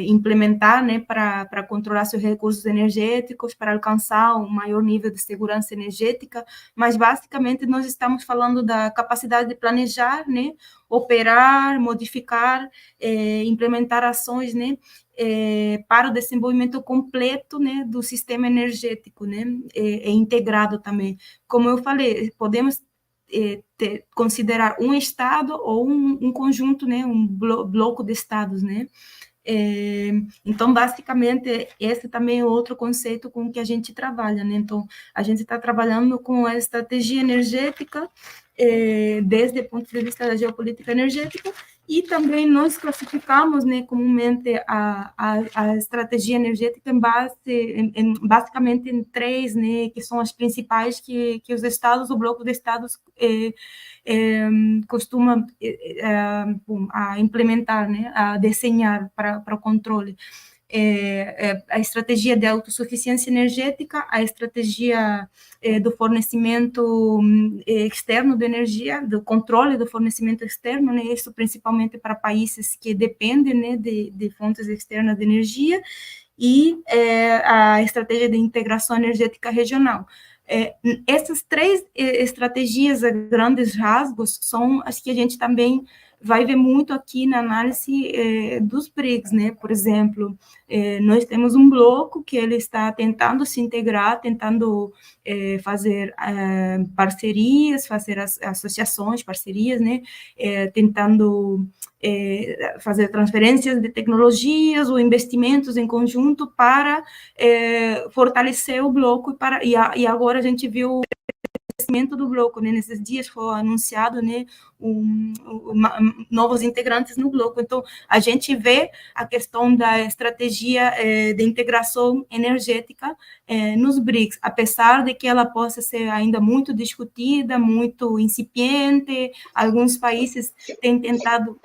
implementar, né, para controlar seus recursos energéticos, para alcançar um maior nível de segurança energética, mas basicamente nós estamos falando da capacidade de planejar, né, operar, modificar, implementar ações, né, para o desenvolvimento completo, né, do sistema energético, né, integrado também. Como eu falei, podemos considerar um estado ou um conjunto, né, um bloco de estados, né, Então, basicamente, esse também é outro conceito com que a gente trabalha, né? Então, a gente está trabalhando com a estratégia energética desde o ponto de vista da geopolítica energética, e também nós classificamos, né, comumente a estratégia energética basicamente em três, né, que são as principais que os estados, o bloco de estados costuma a implementar, né, a desenhar para o controle. A estratégia de autossuficiência energética, a estratégia do fornecimento externo de energia, do controle do fornecimento externo, né, isso principalmente para países que dependem, né, de fontes externas de energia, e a estratégia de integração energética regional. Essas três estratégias a grandes rasgos são as que a gente também vai ver muito aqui na análise dos BRICS, né? Por exemplo, nós temos um bloco que ele está tentando se integrar, tentando fazer parcerias, fazer associações, parcerias, né? Tentando fazer transferências de tecnologias ou investimentos em conjunto para fortalecer o bloco, e agora a gente viu crescimento do bloco, né? Nesses dias foi anunciado, né, novos integrantes no bloco. Então, a gente vê a questão da estratégia de integração energética nos BRICS, apesar de que ela possa ser ainda muito discutida, muito incipiente. Alguns países têm tentado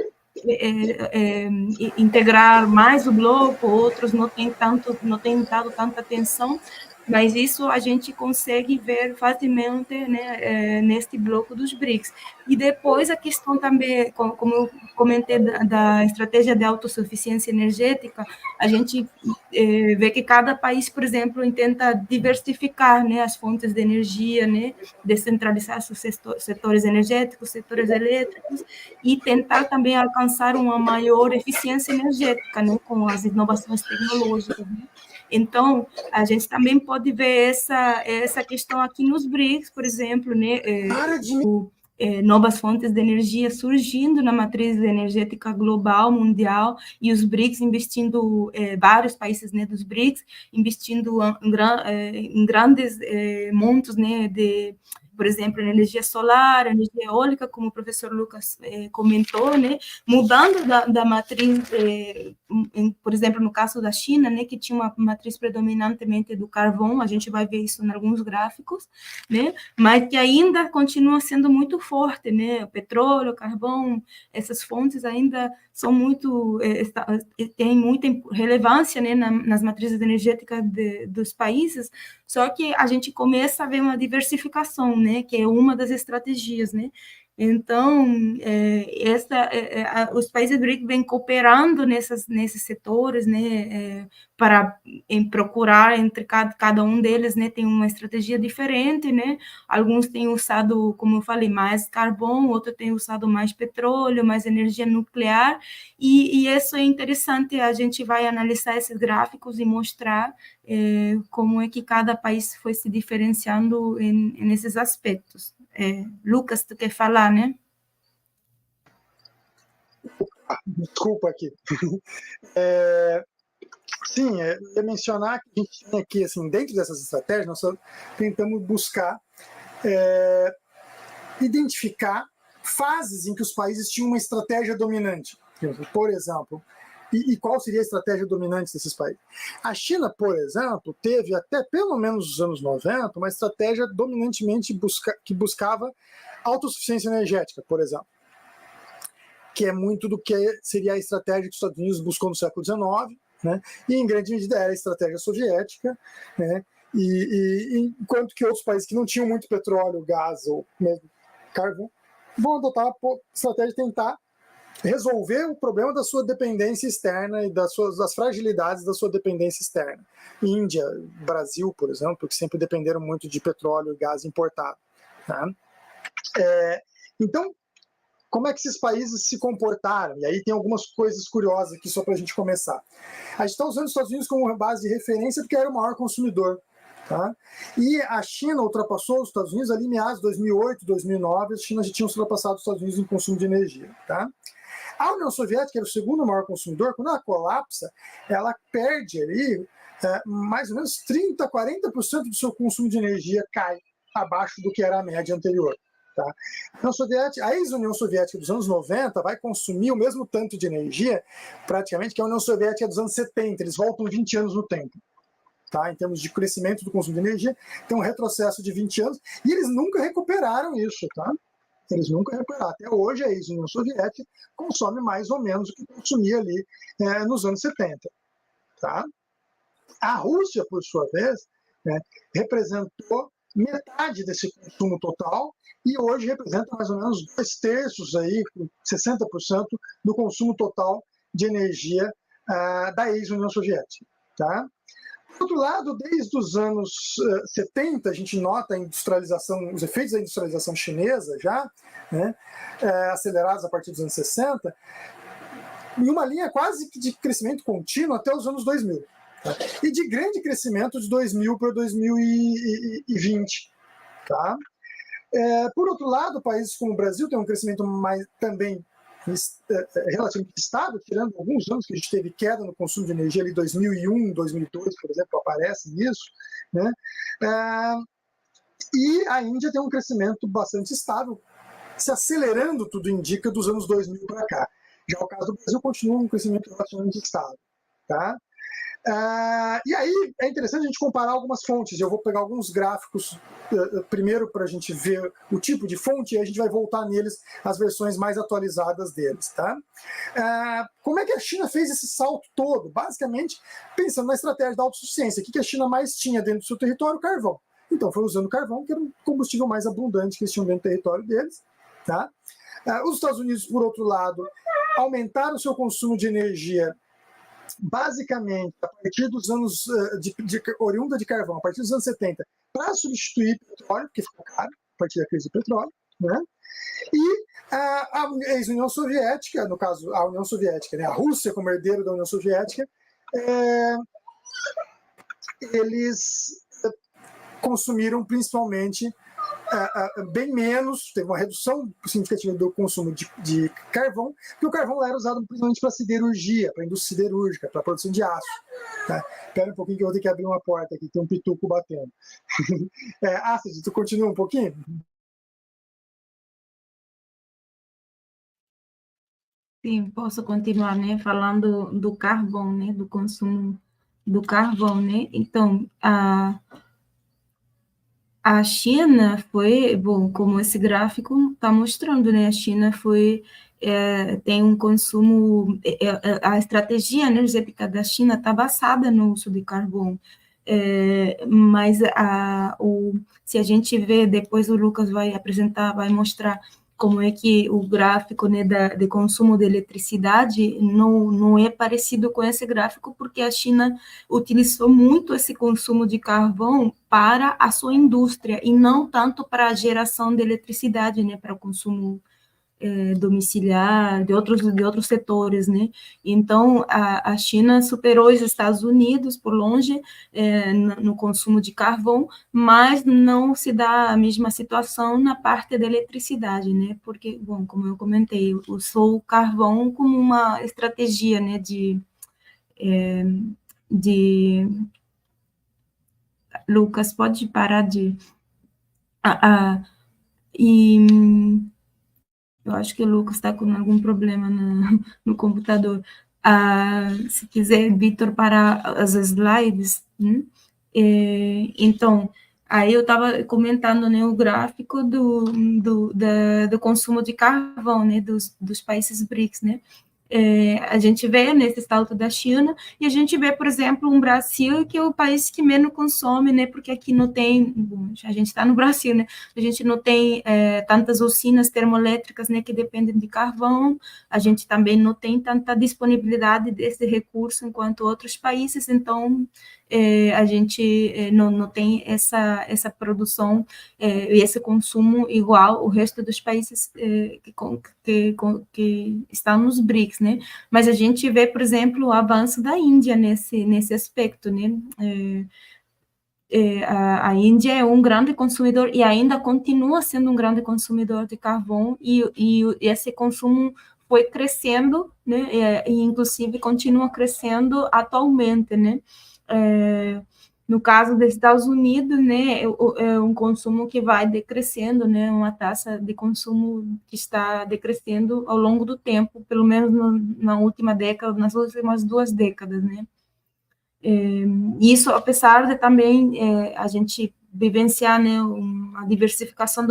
integrar mais o bloco, outros não têm dado tanta atenção, mas isso a gente consegue ver facilmente, né, neste bloco dos BRICS. E depois a questão também, como eu comentei, da estratégia de autossuficiência energética, a gente vê que cada país, por exemplo, tenta diversificar, né, as fontes de energia, né, descentralizar os setores energéticos, setores elétricos, e tentar também alcançar uma maior eficiência energética, né, com as inovações tecnológicas, né? Então, a gente também pode ver essa questão aqui nos BRICS, por exemplo, né, novas fontes de energia surgindo na matriz energética global, mundial, e os BRICS investindo, vários países, né, dos BRICS, investindo em grandes montos, né, por exemplo, energia solar, energia eólica, como o professor Lucas comentou, né, mudando da matriz, por exemplo, no caso da China, né, que tinha uma matriz predominantemente do carvão, a gente vai ver isso em alguns gráficos, né, mas que ainda continua sendo muito forte, né, o petróleo, o carvão, essas fontes ainda são muito, têm muita relevância, né, nas matrizes energéticas dos países, só que a gente começa a ver uma diversificação, né, que é uma das estratégias, né. Então, os países BRICS vêm cooperando nesses setores, né, para procurar entre cada um deles, né, tem uma estratégia diferente, né. Alguns têm usado, como eu falei, mais carvão, outros têm usado mais petróleo, mais energia nuclear, e isso é interessante, a gente vai analisar esses gráficos e mostrar como é que cada país foi se diferenciando nesses aspectos. Lucas, tu quer falar, né? Desculpa aqui. Sim, eu mencionar que a gente tem aqui, assim, dentro dessas estratégias, nós tentamos buscar identificar fases em que os países tinham uma estratégia dominante. Por exemplo, e qual seria a estratégia dominante desses países? A China, por exemplo, teve até pelo menos os anos 90 uma estratégia dominantemente que buscava autossuficiência energética, por exemplo, que é muito do que seria a estratégia que os Estados Unidos buscou no século XIX, né? E em grande medida era a estratégia soviética, né? E enquanto que outros países que não tinham muito petróleo, gás ou mesmo carvão vão adotar a estratégia de tentar resolver o problema da sua dependência externa e das fragilidades da sua dependência externa. Índia, Brasil, por exemplo, que sempre dependeram muito de petróleo e gás importado. Tá? Então, como é que esses países se comportaram? E aí tem algumas coisas curiosas aqui só para a gente começar. A gente está usando os Estados Unidos como base de referência porque era o maior consumidor. Tá? E a China ultrapassou os Estados Unidos ali em meados de 2008, 2009, a China já tinha ultrapassado os Estados Unidos em consumo de energia. Tá? A União Soviética era o segundo maior consumidor. Quando ela colapsa, ela perde ali mais ou menos 30%, 40% do seu consumo de energia cai abaixo do que era a média anterior. Tá? A ex-União Soviética dos anos 90 vai consumir o mesmo tanto de energia, praticamente, que a União Soviética dos anos 70. Eles voltam 20 anos no tempo. Tá? Em termos de crescimento do consumo de energia, tem um retrocesso de 20 anos, e eles nunca recuperaram isso. Tá? Eles nunca recuperaram. Até hoje, a ex-União Soviética consome mais ou menos o que consumia ali nos anos 70. Tá? A Rússia, por sua vez, representou metade desse consumo total e hoje representa mais ou menos 2/3, aí, 60% do consumo total de energia da ex-União Soviética. Tá? Por outro lado, desde os anos 70, a gente nota a industrialização, os efeitos da industrialização chinesa já, né, acelerados a partir dos anos 60, em uma linha quase que de crescimento contínuo até os anos 2000. Tá? E de grande crescimento de 2000 para 2020. Tá? Por outro lado, países como o Brasil têm um crescimento também relativamente estável, tirando alguns anos que a gente teve queda no consumo de energia, ali 2001, 2002, por exemplo, aparece nisso. Né? E a Índia tem um crescimento bastante estável, se acelerando, tudo indica, dos anos 2000 para cá. Já o caso do Brasil continua um crescimento relativamente estável. Tá? E aí é interessante a gente comparar algumas fontes. Eu vou pegar alguns gráficos primeiro para a gente ver o tipo de fonte e a gente vai voltar neles as versões mais atualizadas deles. Tá? Como é que a China fez esse salto todo? Basicamente, pensando na estratégia da autossuficiência. O que a China mais tinha dentro do seu território? Carvão. Então foi usando carvão, que era o combustível mais abundante que eles tinham dentro do território deles. Tá? Os Estados Unidos, por outro lado, aumentaram o seu consumo de energia basicamente a partir dos anos oriunda de carvão, a partir dos anos 70, para substituir petróleo, porque ficou caro a partir da crise do petróleo, né? E a ex-União Soviética, no caso a União Soviética, né? A Rússia como herdeiro da União Soviética, eles consumiram principalmente bem menos, teve uma redução significativa do consumo de carvão, porque o carvão era usado principalmente para siderurgia, para a indústria siderúrgica, para a produção de aço. Tá? Espera um pouquinho que eu vou ter que abrir uma porta aqui, tem um pituco batendo. Astrid, tu continua um pouquinho? Sim, posso continuar, né, falando do carvão, né, do consumo do carvão, né? Então, a China foi, bom, como esse gráfico está mostrando, né? A China tem um consumo, a estratégia energética da China está basada no uso de carvão. Mas se a gente vê, depois o Lucas vai apresentar, vai mostrar como é que o gráfico, né, de consumo de eletricidade não é parecido com esse gráfico, porque a China utilizou muito esse consumo de carvão para a sua indústria, e não tanto para a geração de eletricidade, né, para o consumo domiciliar, de outros setores, né? Então, a China superou os Estados Unidos por longe no consumo de carvão, mas não se dá a mesma situação na parte da eletricidade, né? Porque, bom, como eu comentei, usou o carvão como uma estratégia, né, de Lucas, pode parar de... Eu acho que o Lucas está com algum problema no computador. Se quiser, Vitor, parar as slides. Né? Então, aí eu estava comentando, né, o gráfico do consumo de carvão, né, dos países BRICS, né? A gente vê nesse salto da China, e a gente vê, por exemplo, um Brasil, que é o país que menos consome, né, porque aqui não tem, bom, a gente está no Brasil, né, a gente não tem tantas usinas termoelétricas, né, que dependem de carvão, a gente também não tem tanta disponibilidade desse recurso enquanto outros países, então a gente não tem essa produção e esse consumo igual ao resto dos países que estão nos BRICS, né? Mas a gente vê, por exemplo, o avanço da Índia nesse aspecto, né? A Índia é um grande consumidor e ainda continua sendo um grande consumidor de carvão, e esse consumo foi crescendo, né, e inclusive continua crescendo atualmente, né. No caso dos Estados Unidos, né, é um consumo que vai decrescendo, né, uma taxa de consumo que está decrescendo ao longo do tempo, pelo menos na última década, nas últimas 2 décadas, né. Isso, apesar de também a gente vivenciar, né, a diversificação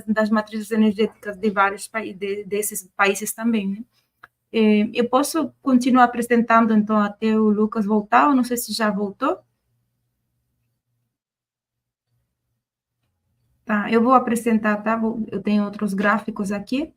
das matrizes energéticas de vários desses países também, né. Eu posso continuar apresentando, então, até o Lucas voltar, ou não sei se já voltou? Tá, eu vou apresentar, tá? Eu tenho outros gráficos aqui.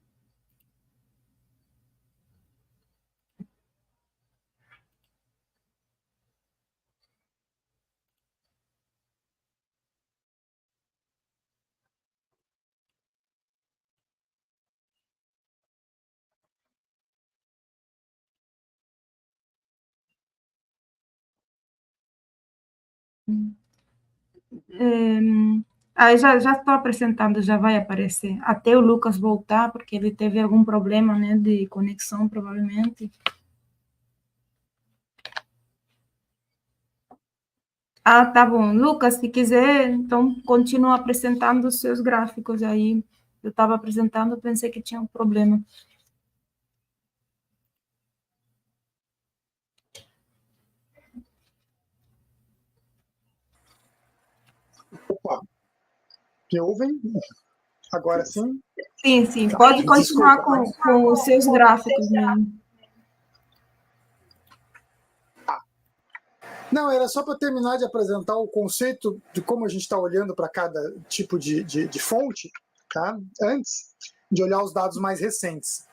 Já estou apresentando, já vai aparecer. Até o Lucas voltar, porque ele teve algum problema, né, de conexão, provavelmente. Tá bom. Lucas, se quiser, então, continua apresentando os seus gráficos aí. Eu estava apresentando, pensei que tinha um problema. Opa, me ouvem? Agora sim? Sim, pode continuar com os seus gráficos mesmo. Não, era só para terminar de apresentar o conceito de como a gente está olhando para cada tipo de fonte, tá? Antes de olhar os dados mais recentes.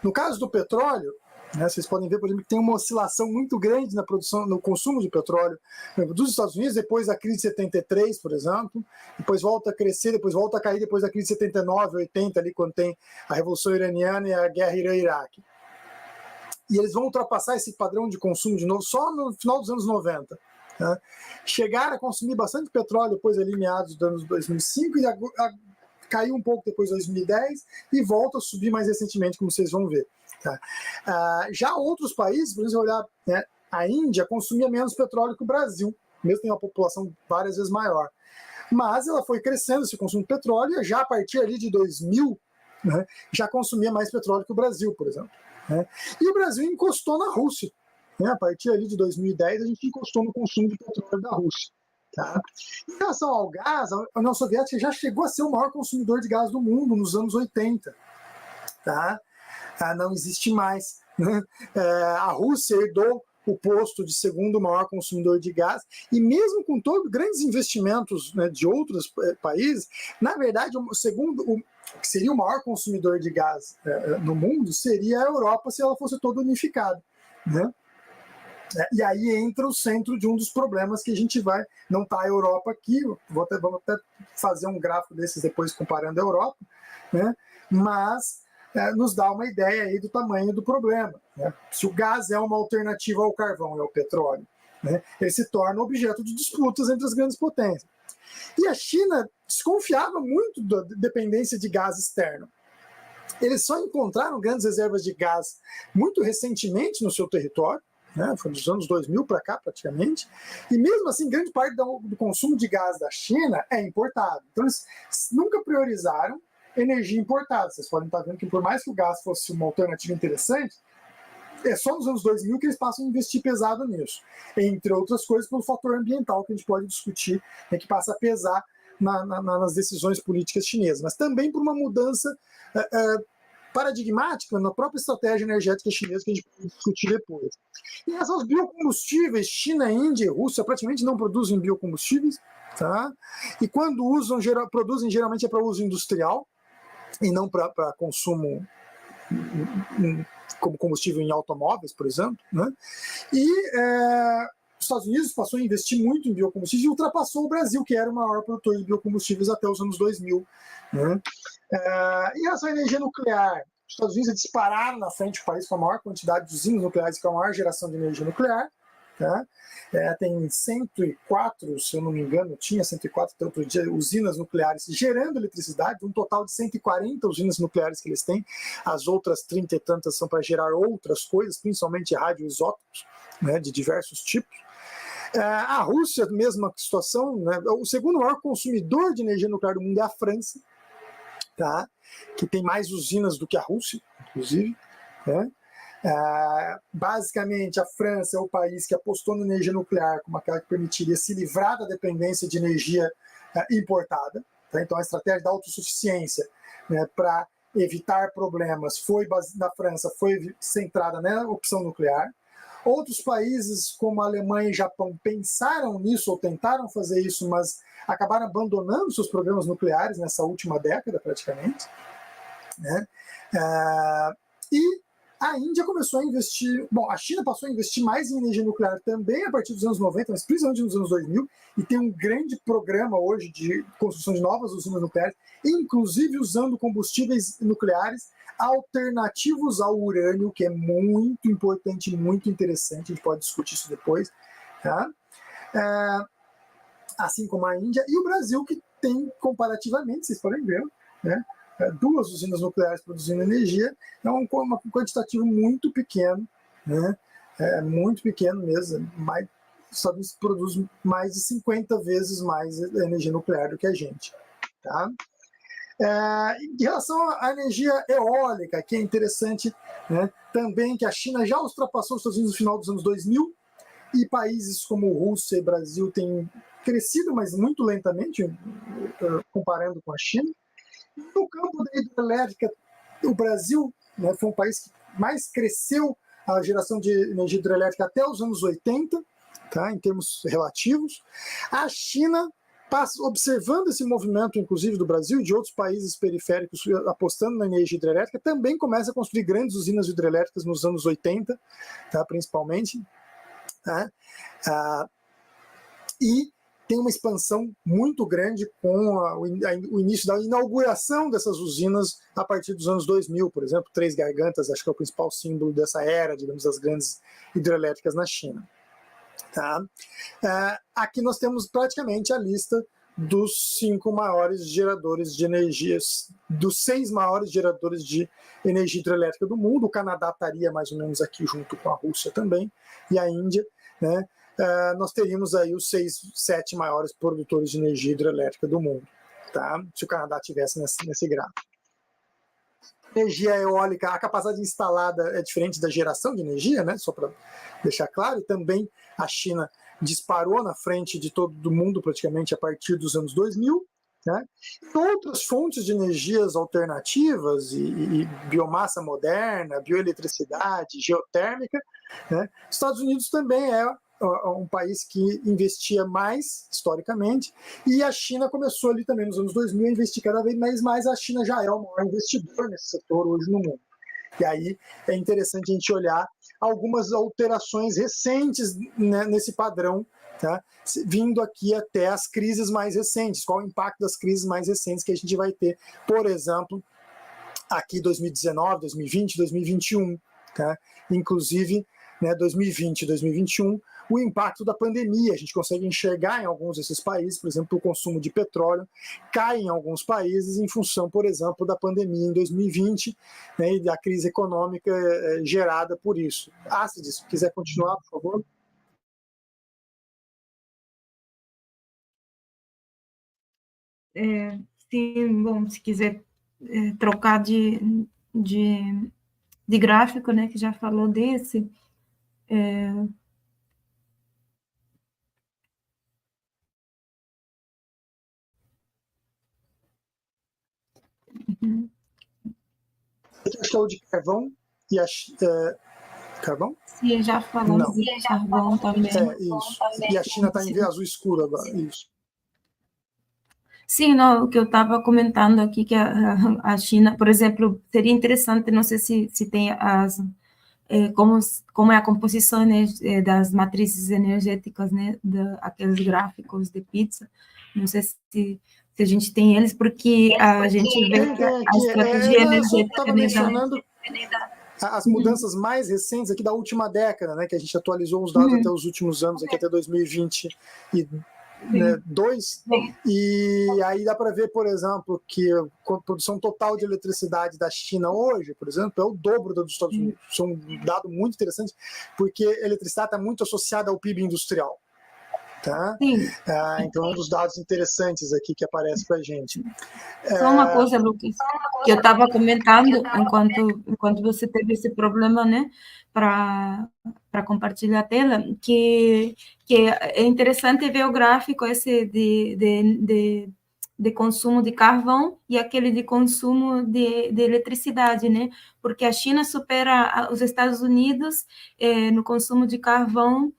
No caso do petróleo, né, vocês podem ver, por exemplo, que tem uma oscilação muito grande na produção, no consumo de petróleo dos Estados Unidos, depois da crise de 73, por exemplo, depois volta a crescer, depois volta a cair, depois da crise de 79, 80, ali, quando tem a Revolução Iraniana e a guerra Irã-Iraque. E eles vão ultrapassar esse padrão de consumo de novo só no final dos anos 90. Né? Chegaram a consumir bastante petróleo depois ali, meados dos anos 2005, e caiu um pouco depois de 2010 e volta a subir mais recentemente, como vocês vão ver. Tá? Já outros países, por exemplo, olhar, né, a Índia consumia menos petróleo que o Brasil, mesmo tendo uma população várias vezes maior. Mas ela foi crescendo esse consumo de petróleo, e já a partir ali de 2000, né, já consumia mais petróleo que o Brasil, por exemplo. Né? E o Brasil encostou na Rússia. Né? A partir ali de 2010, a gente encostou no consumo de petróleo da Rússia. Tá? Em relação ao gás, a União Soviética já chegou a ser o maior consumidor de gás do mundo nos anos 80. Tá? Não existe mais. Né? A Rússia herdou o posto de segundo maior consumidor de gás, e mesmo com todos grandes investimentos, né, de outros países, na verdade, o que seria o maior consumidor de gás no mundo seria a Europa, se ela fosse toda unificada. Né? E aí entra o centro de um dos problemas que a gente vai... Não está a Europa aqui, vamos até fazer um gráfico desses depois comparando a Europa, né? Mas nos dá uma ideia aí do tamanho do problema. Né? Se o gás é uma alternativa ao carvão e ao petróleo, né, ele se torna objeto de disputas entre as grandes potências. E a China desconfiava muito da dependência de gás externo. Eles só encontraram grandes reservas de gás muito recentemente no seu território, né, foi dos anos 2000 para cá praticamente, e mesmo assim grande parte do consumo de gás da China é importado. Então eles nunca priorizaram energia importada. Vocês podem estar vendo que por mais que o gás fosse uma alternativa interessante, é só nos anos 2000 que eles passam a investir pesado nisso. Entre outras coisas pelo fator ambiental que a gente pode discutir, né, que passa a pesar nas decisões políticas chinesas, mas também por uma mudança paradigmática na própria estratégia energética chinesa, que a gente pode discutir depois. E essas biocombustíveis, China, Índia e Rússia praticamente não produzem biocombustíveis, tá? E quando produzem, geralmente é para uso industrial, e não para consumo como combustível em automóveis, por exemplo. Né? E os Estados Unidos passou a investir muito em biocombustíveis e ultrapassou o Brasil, que era o maior produtor de biocombustíveis até os anos 2000. Né? E essa energia nuclear, os Estados Unidos dispararam na frente o país com a maior quantidade de usinas nucleares, com a maior geração de energia nuclear. tá? Tem 104, se eu não me engano, tinha 104 até outro dia, usinas nucleares gerando eletricidade, um total de 140 usinas nucleares que eles têm, as outras 30 e tantas são para gerar outras coisas, principalmente radioisótopos, né, de diversos tipos. A Rússia, mesma situação, né, o segundo maior consumidor de energia nuclear do mundo é a França, tá? Que tem mais usinas do que a Rússia, inclusive, né? Basicamente, a França é o país que apostou na energia nuclear como aquela que permitiria se livrar da dependência de energia importada. Tá? Então, a estratégia da autossuficiência, né, para evitar problemas na França foi centrada na opção nuclear. Outros países, como a Alemanha e Japão, pensaram nisso ou tentaram fazer isso, mas acabaram abandonando seus programas nucleares nessa última década, praticamente. Né? E a Índia começou a investir... Bom, a China passou a investir mais em energia nuclear também a partir dos anos 90, mas principalmente nos anos 2000, e tem um grande programa hoje de construção de novas usinas nucleares, inclusive usando combustíveis nucleares alternativos ao urânio, que é muito importante, muito interessante, a gente pode discutir isso depois, tá? Assim como a Índia e o Brasil, que tem comparativamente, vocês podem ver, né, 2 usinas nucleares produzindo energia, é um quantitativo muito pequeno, né, muito pequeno mesmo, os Estados Unidos produz mais de 50 vezes mais energia nuclear do que a gente. Tá? Em relação à energia eólica, que é interessante, né, também que a China já ultrapassou os Estados Unidos no final dos anos 2000, e países como Rússia e Brasil têm crescido, mas muito lentamente, comparando com a China. No campo da hidrelétrica, o Brasil, né, foi um país que mais cresceu a geração de energia hidrelétrica até os anos 80, tá, em termos relativos. A China, observando esse movimento, inclusive do Brasil e de outros países periféricos apostando na energia hidrelétrica, também começa a construir grandes usinas hidrelétricas nos anos 80, tá, principalmente. Tá? E tem uma expansão muito grande com o início da inauguração dessas usinas a partir dos anos 2000, por exemplo, Três Gargantas, acho que é o principal símbolo dessa era, digamos, das grandes hidrelétricas na China. Tá? Aqui nós temos praticamente a lista dos 5 maiores geradores de energias, dos 6 maiores geradores de energia hidrelétrica do mundo. O Canadá estaria mais ou menos aqui junto com a Rússia também, e a Índia, né? Nós teríamos aí os 7 maiores produtores de energia hidrelétrica do mundo, tá? Se o Canadá tivesse nesse gráfico. Energia eólica, a capacidade instalada é diferente da geração de energia, né? Só para deixar claro, e também a China disparou na frente de todo mundo praticamente a partir dos anos 2000. Né? Outras fontes de energias alternativas e biomassa moderna, bioeletricidade, geotérmica, né? Estados Unidos também é um país que investia mais, historicamente, e a China começou ali também nos anos 2000 a investir cada vez mais, a China já é o maior investidor nesse setor hoje no mundo. E aí é interessante a gente olhar algumas alterações recentes, né, nesse padrão, tá? Vindo aqui até as crises mais recentes, qual o impacto das crises mais recentes que a gente vai ter, por exemplo, aqui 2019, 2020, 2021, tá? Inclusive, né, 2020 e 2021, o impacto da pandemia. A gente consegue enxergar em alguns desses países, por exemplo, o consumo de petróleo cai em alguns países em função, por exemplo, da pandemia em 2020, né, e da crise econômica gerada por isso. Astrid, se quiser continuar, por favor. Sim, bom, se quiser trocar de gráfico, né, que já falou desse, Você achou de carvão e carvão? Sim, já falamos de carvão também. Isso. E a China está em azul escuro agora, isso. Sim, não, o que eu estava comentando aqui, que a China, por exemplo, seria interessante, não sei se tem como é a composição, né, das matrizes energéticas, né, aqueles gráficos de pizza, não sei se a gente tem eles, porque a gente vê que a estratégia energética... Eu estava mencionando... as mudanças mais recentes aqui da última década, né, que a gente atualizou os dados até os últimos anos, aqui até 2022, e aí dá para ver, por exemplo, que a produção total de eletricidade da China hoje, por exemplo, é o dobro da dos Estados Unidos. Isso é um dado muito interessante, porque a eletricidade está muito associada ao PIB industrial. Tá? Então é um dos dados interessantes aqui que aparece para a gente. Só uma coisa, Lucas, que eu estava comentando enquanto você teve esse problema, né, para compartilhar a tela, que é interessante ver o gráfico esse de consumo de carvão e aquele de consumo de eletricidade, né? Porque a China supera os Estados Unidos no consumo de carvão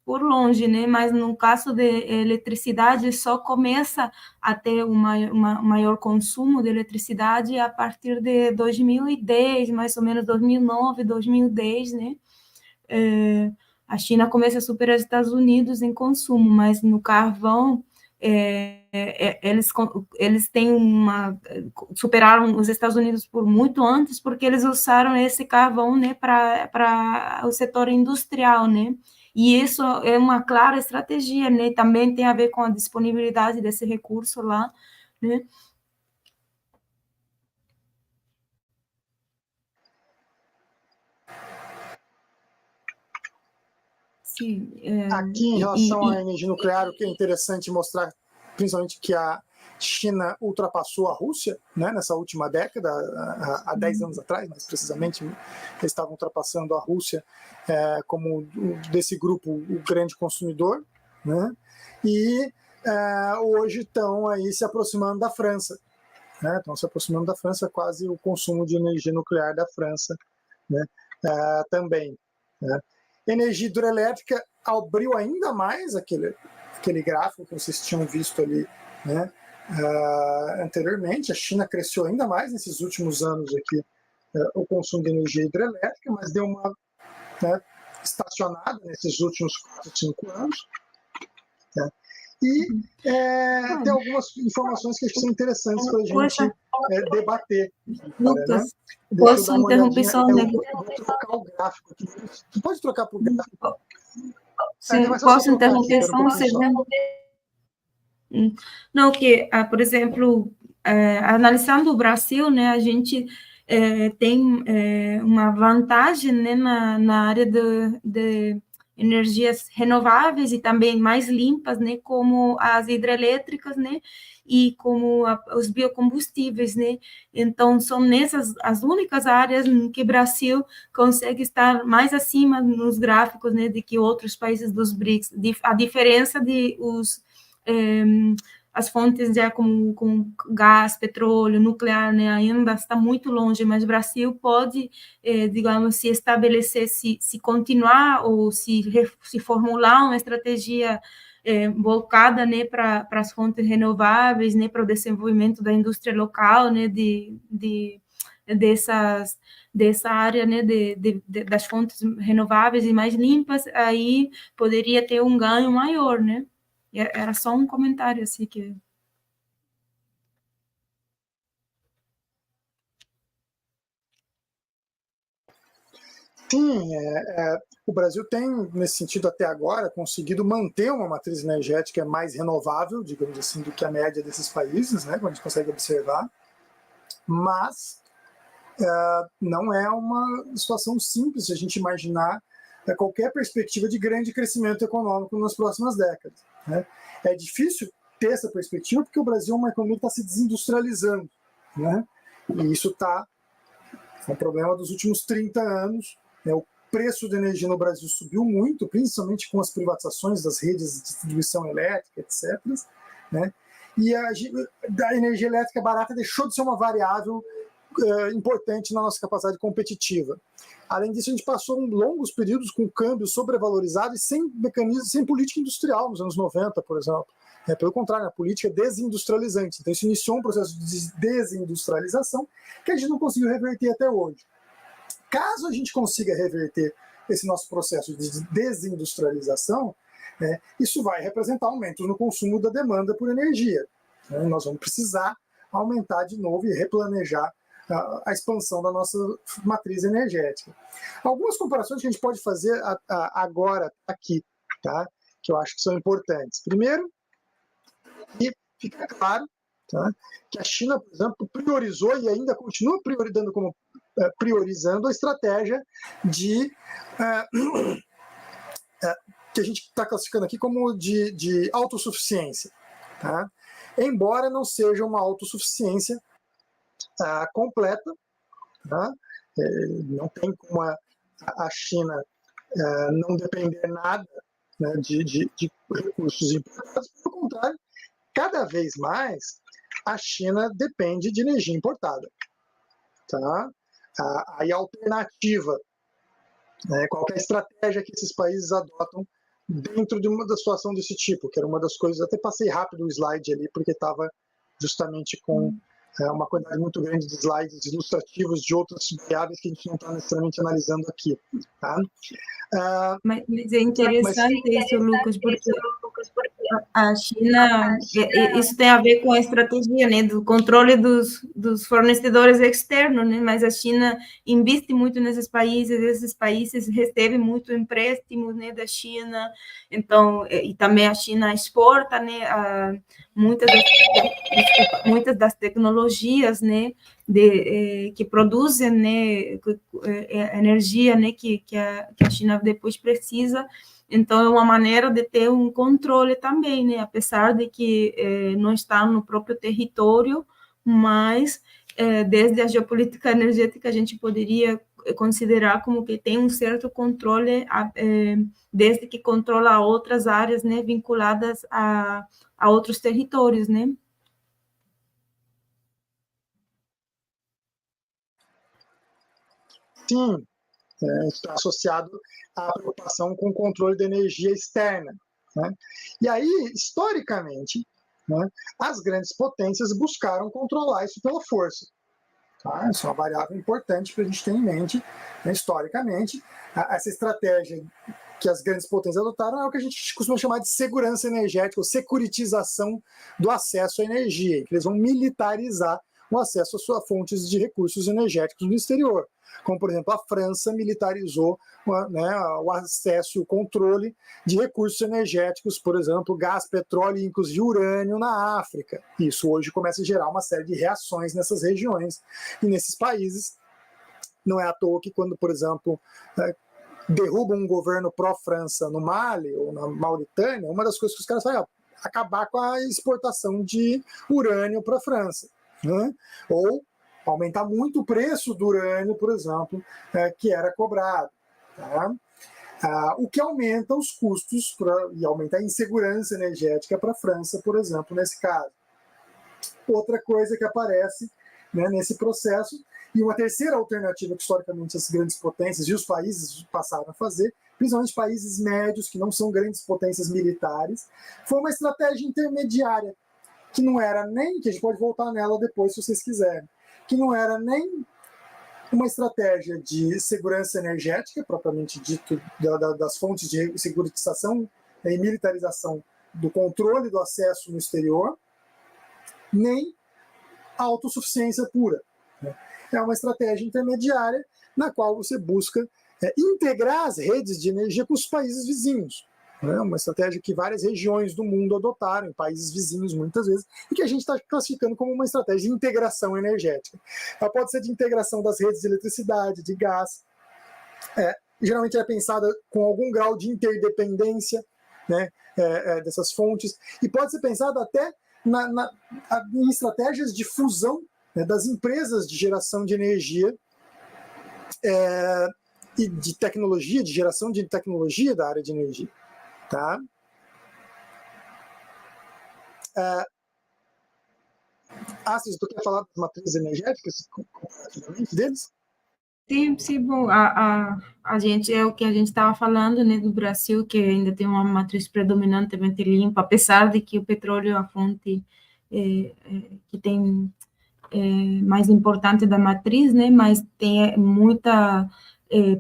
por longe, né? Mas no caso de eletricidade só começa a ter um maior consumo de eletricidade a partir de 2010, mais ou menos 2009, 2010, né? A China começa a superar os Estados Unidos em consumo, mas no carvão eles têm superaram os Estados Unidos por muito antes, porque eles usaram esse carvão, né, para o setor industrial, né? E isso é uma clara estratégia, né? Também tem a ver com a disponibilidade desse recurso lá, né? Sim, aqui, em relação à energia nuclear, o que é interessante mostrar, principalmente, que a China ultrapassou a Rússia, né, nessa última década, há 10 anos atrás, mais precisamente, eles estavam ultrapassando a Rússia como desse grupo o grande consumidor, né, e hoje estão aí se aproximando da França, né, estão se aproximando da França, quase o consumo de energia nuclear da França, né, também, né. Energia hidrelétrica abriu ainda mais aquele gráfico que vocês tinham visto ali, né, anteriormente. A China cresceu ainda mais nesses últimos anos aqui o consumo de energia hidrelétrica, mas deu uma estacionada nesses últimos 4, 5 anos. Né? E tem algumas informações que acho que são interessantes para a gente debater. Lucas, né? posso interromper só um negócio? Vou trocar o gráfico aqui. Você pode trocar para o gráfico? Sim, posso interromper só um segundo? Não, que, por exemplo, analisando o Brasil, né, a gente tem uma vantagem, né, na área de energias renováveis e também mais limpas, né, como as hidrelétricas, né, e como os biocombustíveis, né. Então, são nessas as únicas áreas em que o Brasil consegue estar mais acima nos gráficos, né, de que outros países dos BRICS. A diferença de as fontes já com gás, petróleo, nuclear, né, ainda está muito longe, mas o Brasil pode, digamos, se estabelecer, se continuar ou se formular uma estratégia voltada, né, para as fontes renováveis, né, para o desenvolvimento da indústria local, né, dessa área, né, das fontes renováveis e mais limpas, aí poderia ter um ganho maior, né? Era só um comentário, assim, que... Sim, o Brasil tem, nesse sentido, até agora, conseguido manter uma matriz energética mais renovável, digamos assim, do que a média desses países, né, como a gente consegue observar, mas não é uma situação simples se a gente imaginar qualquer perspectiva de grande crescimento econômico nas próximas décadas. Né? É difícil ter essa perspectiva porque o Brasil é uma economia que está se desindustrializando. Né? E isso está um problema dos últimos 30 anos. Né? O preço da energia no Brasil subiu muito, principalmente com as privatizações das redes de distribuição elétrica, etc. Né? E a energia elétrica barata deixou de ser uma variável importante na nossa capacidade competitiva. Além disso, a gente passou longos períodos com câmbio sobrevalorizado e sem mecanismo, sem política industrial nos anos 90, por exemplo. Pelo contrário, a política desindustrializante. Então, isso iniciou um processo de desindustrialização que a gente não conseguiu reverter até hoje. Caso a gente consiga reverter esse nosso processo de desindustrialização, isso vai representar aumentos no consumo da demanda por energia. Nós vamos precisar aumentar de novo e replanejar a expansão da nossa matriz energética. Algumas comparações que a gente pode fazer agora aqui, tá? Que eu acho que são importantes. Primeiro, e fica claro, tá, que a China, por exemplo, priorizou e ainda continua priorizando a estratégia de que a gente está classificando aqui como de autossuficiência, tá? Embora não seja uma autossuficiência completa, tá? Não tem como a China não depender nada, né, de recursos importados. Pelo contrário, cada vez mais a China depende de energia importada. Tá? Aí a alternativa, né, qualquer estratégia que esses países adotam dentro de uma situação desse tipo, que era uma das coisas, até passei rápido o slide ali, porque estava justamente com uma quantidade muito grande de slides ilustrativos de outras variáveis que a gente não está necessariamente analisando aqui. Tá? Mas é interessante isso, Lucas, porque a China, isso tem a ver com a estratégia, né, do controle dos fornecedores externos, né, mas a China investe muito nesses países, esses países recebem muito empréstimo, né, da China, então, e também a China exporta, né, muitas das tecnologias, né, que produzem, né, energia, né, que a China depois precisa. Então, é uma maneira de ter um controle também, né? Apesar de que não está no próprio território, mas desde a geopolítica energética a gente poderia considerar como que tem um certo controle, desde que controla outras áreas, né, vinculadas a outros territórios, né? Sim, está associado à preocupação com o controle da energia externa. Né? E aí, historicamente, né, as grandes potências buscaram controlar isso pela força. Tá? Isso é uma variável importante para a gente ter em mente, né, historicamente. Essa estratégia que as grandes potências adotaram é o que a gente costuma chamar de segurança energética, ou securitização do acesso à energia, que eles vão militarizar o acesso a suas fontes de recursos energéticos no exterior. Como, por exemplo, a França militarizou, né, o acesso e o controle de recursos energéticos, por exemplo, gás, petróleo e inclusive urânio na África. Isso hoje começa a gerar uma série de reações nessas regiões e nesses países. Não é à toa que quando, por exemplo, derrubam um governo pró-França no Mali ou na Mauritânia, uma das coisas que os caras fazem é acabar com a exportação de urânio para a França. Né? Ou aumentar muito o preço do urânio, por exemplo, que era cobrado. Tá? O que aumenta os custos e aumenta a insegurança energética para a França, por exemplo, nesse caso. Outra coisa que aparece, né, nesse processo, e uma terceira alternativa que historicamente as grandes potências e os países passaram a fazer, principalmente países médios, que não são grandes potências militares, foi uma estratégia intermediária, que não era nem, que a gente pode voltar nela depois se vocês quiserem, que não era nem uma estratégia de segurança energética, propriamente dito, das fontes de securitização e militarização do controle do acesso no exterior, nem a autossuficiência pura. É uma estratégia intermediária na qual você busca integrar as redes de energia com os países vizinhos. É uma estratégia que várias regiões do mundo adotaram, em países vizinhos muitas vezes, e que a gente está classificando como uma estratégia de integração energética. Ela pode ser de integração das redes de eletricidade, de gás. Geralmente é pensada com algum grau de interdependência, né, dessas fontes, e pode ser pensada até em estratégias de fusão, né, das empresas de geração de energia e de tecnologia, de geração de tecnologia da área de energia. Tá? Astrid, tu quer falar das matrizes energéticas comparativamente deles? Sim, bom, a gente, é o que a gente estava falando, né, do Brasil, que ainda tem uma matriz predominantemente limpa, apesar de que o petróleo é a fonte que tem mais importante da matriz, né, mas tem muita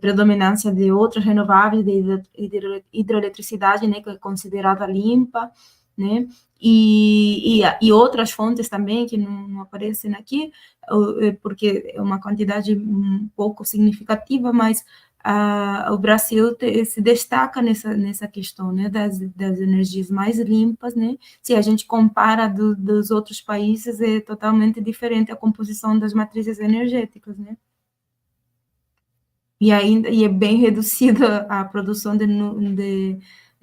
predominância de outras renováveis, de hidroeletricidade, né, que é considerada limpa, né? E outras fontes também que não aparecem aqui, porque é uma quantidade um pouco significativa, mas o Brasil se destaca nessa questão, né, das energias mais limpas, né? Se a gente compara dos outros países, é totalmente diferente a composição das matrizes energéticas, né? E é bem reduzida a produção de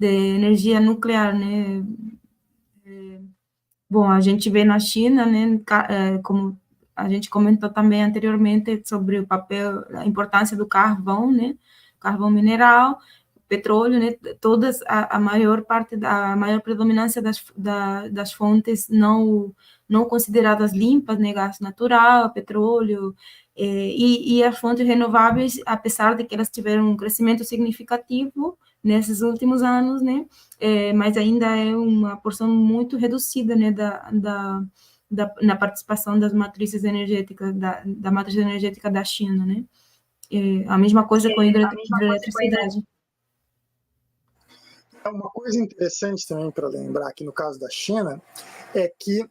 energia nuclear, né? Bom, a gente vê na China, né, como a gente comentou também anteriormente sobre o papel, a importância do carvão, né, carvão mineral, petróleo, né, a maior parte, a maior predominância das fontes não consideradas limpas, né, gás natural, petróleo, e as fontes renováveis, apesar de que elas tiveram um crescimento significativo nesses últimos anos, né, mas ainda é uma porção muito reduzida, né, na participação das matrizes energéticas, da matriz energética da China, né? A mesma coisa com a hidroeletricidade. Uma coisa interessante também para lembrar aqui no caso da China é que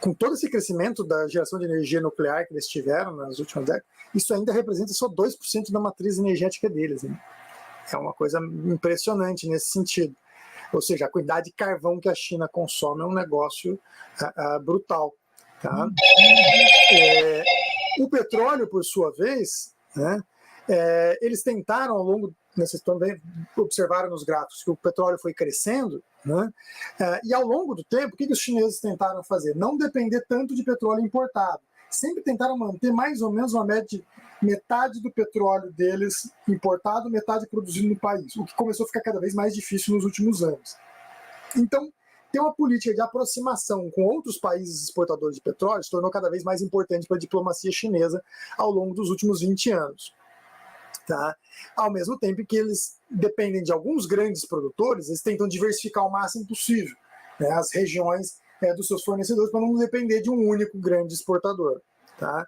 com todo esse crescimento da geração de energia nuclear que eles tiveram nas últimas décadas, isso ainda representa só 2% da matriz energética deles, né? É uma coisa impressionante nesse sentido. Ou seja, a quantidade de carvão que a China consome é um negócio brutal. Tá? O petróleo, por sua vez, né, eles tentaram ao longo, vocês também observaram nos gráficos que o petróleo foi crescendo, né, e ao longo do tempo, o que os chineses tentaram fazer? Não depender tanto de petróleo importado. Sempre tentaram manter mais ou menos uma média de metade do petróleo deles importado, metade produzido no país, o que começou a ficar cada vez mais difícil nos últimos anos. Então, ter uma política de aproximação com outros países exportadores de petróleo se tornou cada vez mais importante para a diplomacia chinesa ao longo dos últimos 20 anos. Tá? Ao mesmo tempo que eles dependem de alguns grandes produtores, eles tentam diversificar o máximo possível, né, as regiões dos seus fornecedores para não depender de um único grande exportador. Tá?